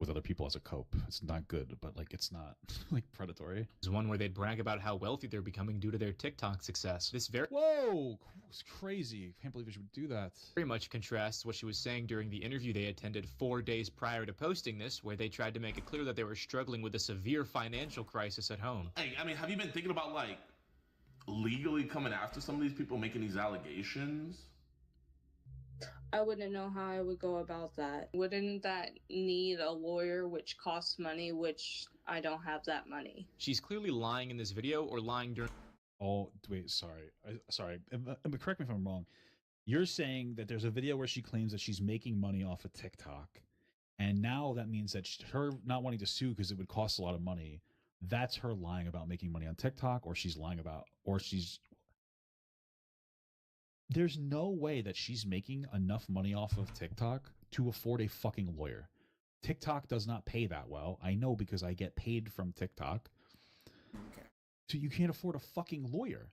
with other people as a cope. It's not good, but like it's not like predatory. There's one where they'd brag about how wealthy they're becoming due to their TikTok success. This Whoa, it's crazy. I can't believe she would do that. very much contrasts what she was saying during the interview they attended 4 days prior to posting this, where they tried to make it clear that they were struggling with a severe financial crisis at home. Hey, I mean, have you been thinking about like legally coming after some of these people making these allegations? I wouldn't know how I would go about that. Wouldn't that need a lawyer, which costs money, which I don't have that money? She's clearly lying in this video or lying during... Oh, wait, sorry. Sorry. Correct me if I'm wrong. You're saying that there's a video where she claims that she's making money off of TikTok, and now that means that her not wanting to sue because it would cost a lot of money, that's her lying about making money on TikTok, or she's lying about, or she's... There's no way that she's making enough money off of TikTok to afford a fucking lawyer. TikTok does not pay that well. I know because I get paid from TikTok. Okay. So you can't afford a fucking lawyer.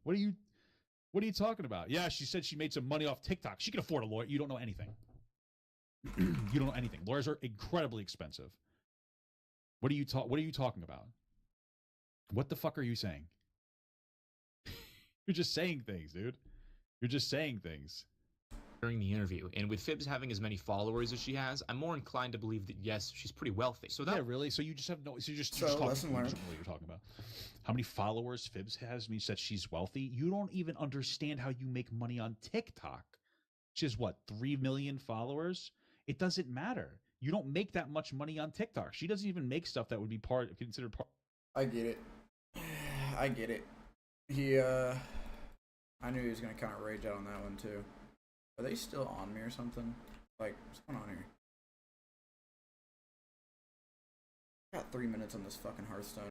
What are you talking about? Yeah, she said she made some money off TikTok. She can afford a lawyer. You don't know anything. You don't know anything. Lawyers are incredibly expensive. What are you talking about? What the fuck are you saying? You're just saying things, dude. You're just saying things. During the interview, and with Phibbs having as many followers as she has, I'm more inclined to believe that yes, she's pretty wealthy. So that... Yeah, really? So you just have no... So you're just lesson learned. What you're talking about. How many followers Phibbs has means that she's wealthy? You don't even understand how you make money on TikTok. She has, what, 3 million followers? It doesn't matter. You don't make that much money on TikTok. She doesn't even make stuff that would be considered part... I get it. I get it. I knew he was going to kind of rage out on that one, too. Are they still on me or something? Like, what's going on here? I got 3 minutes on this fucking Hearthstone.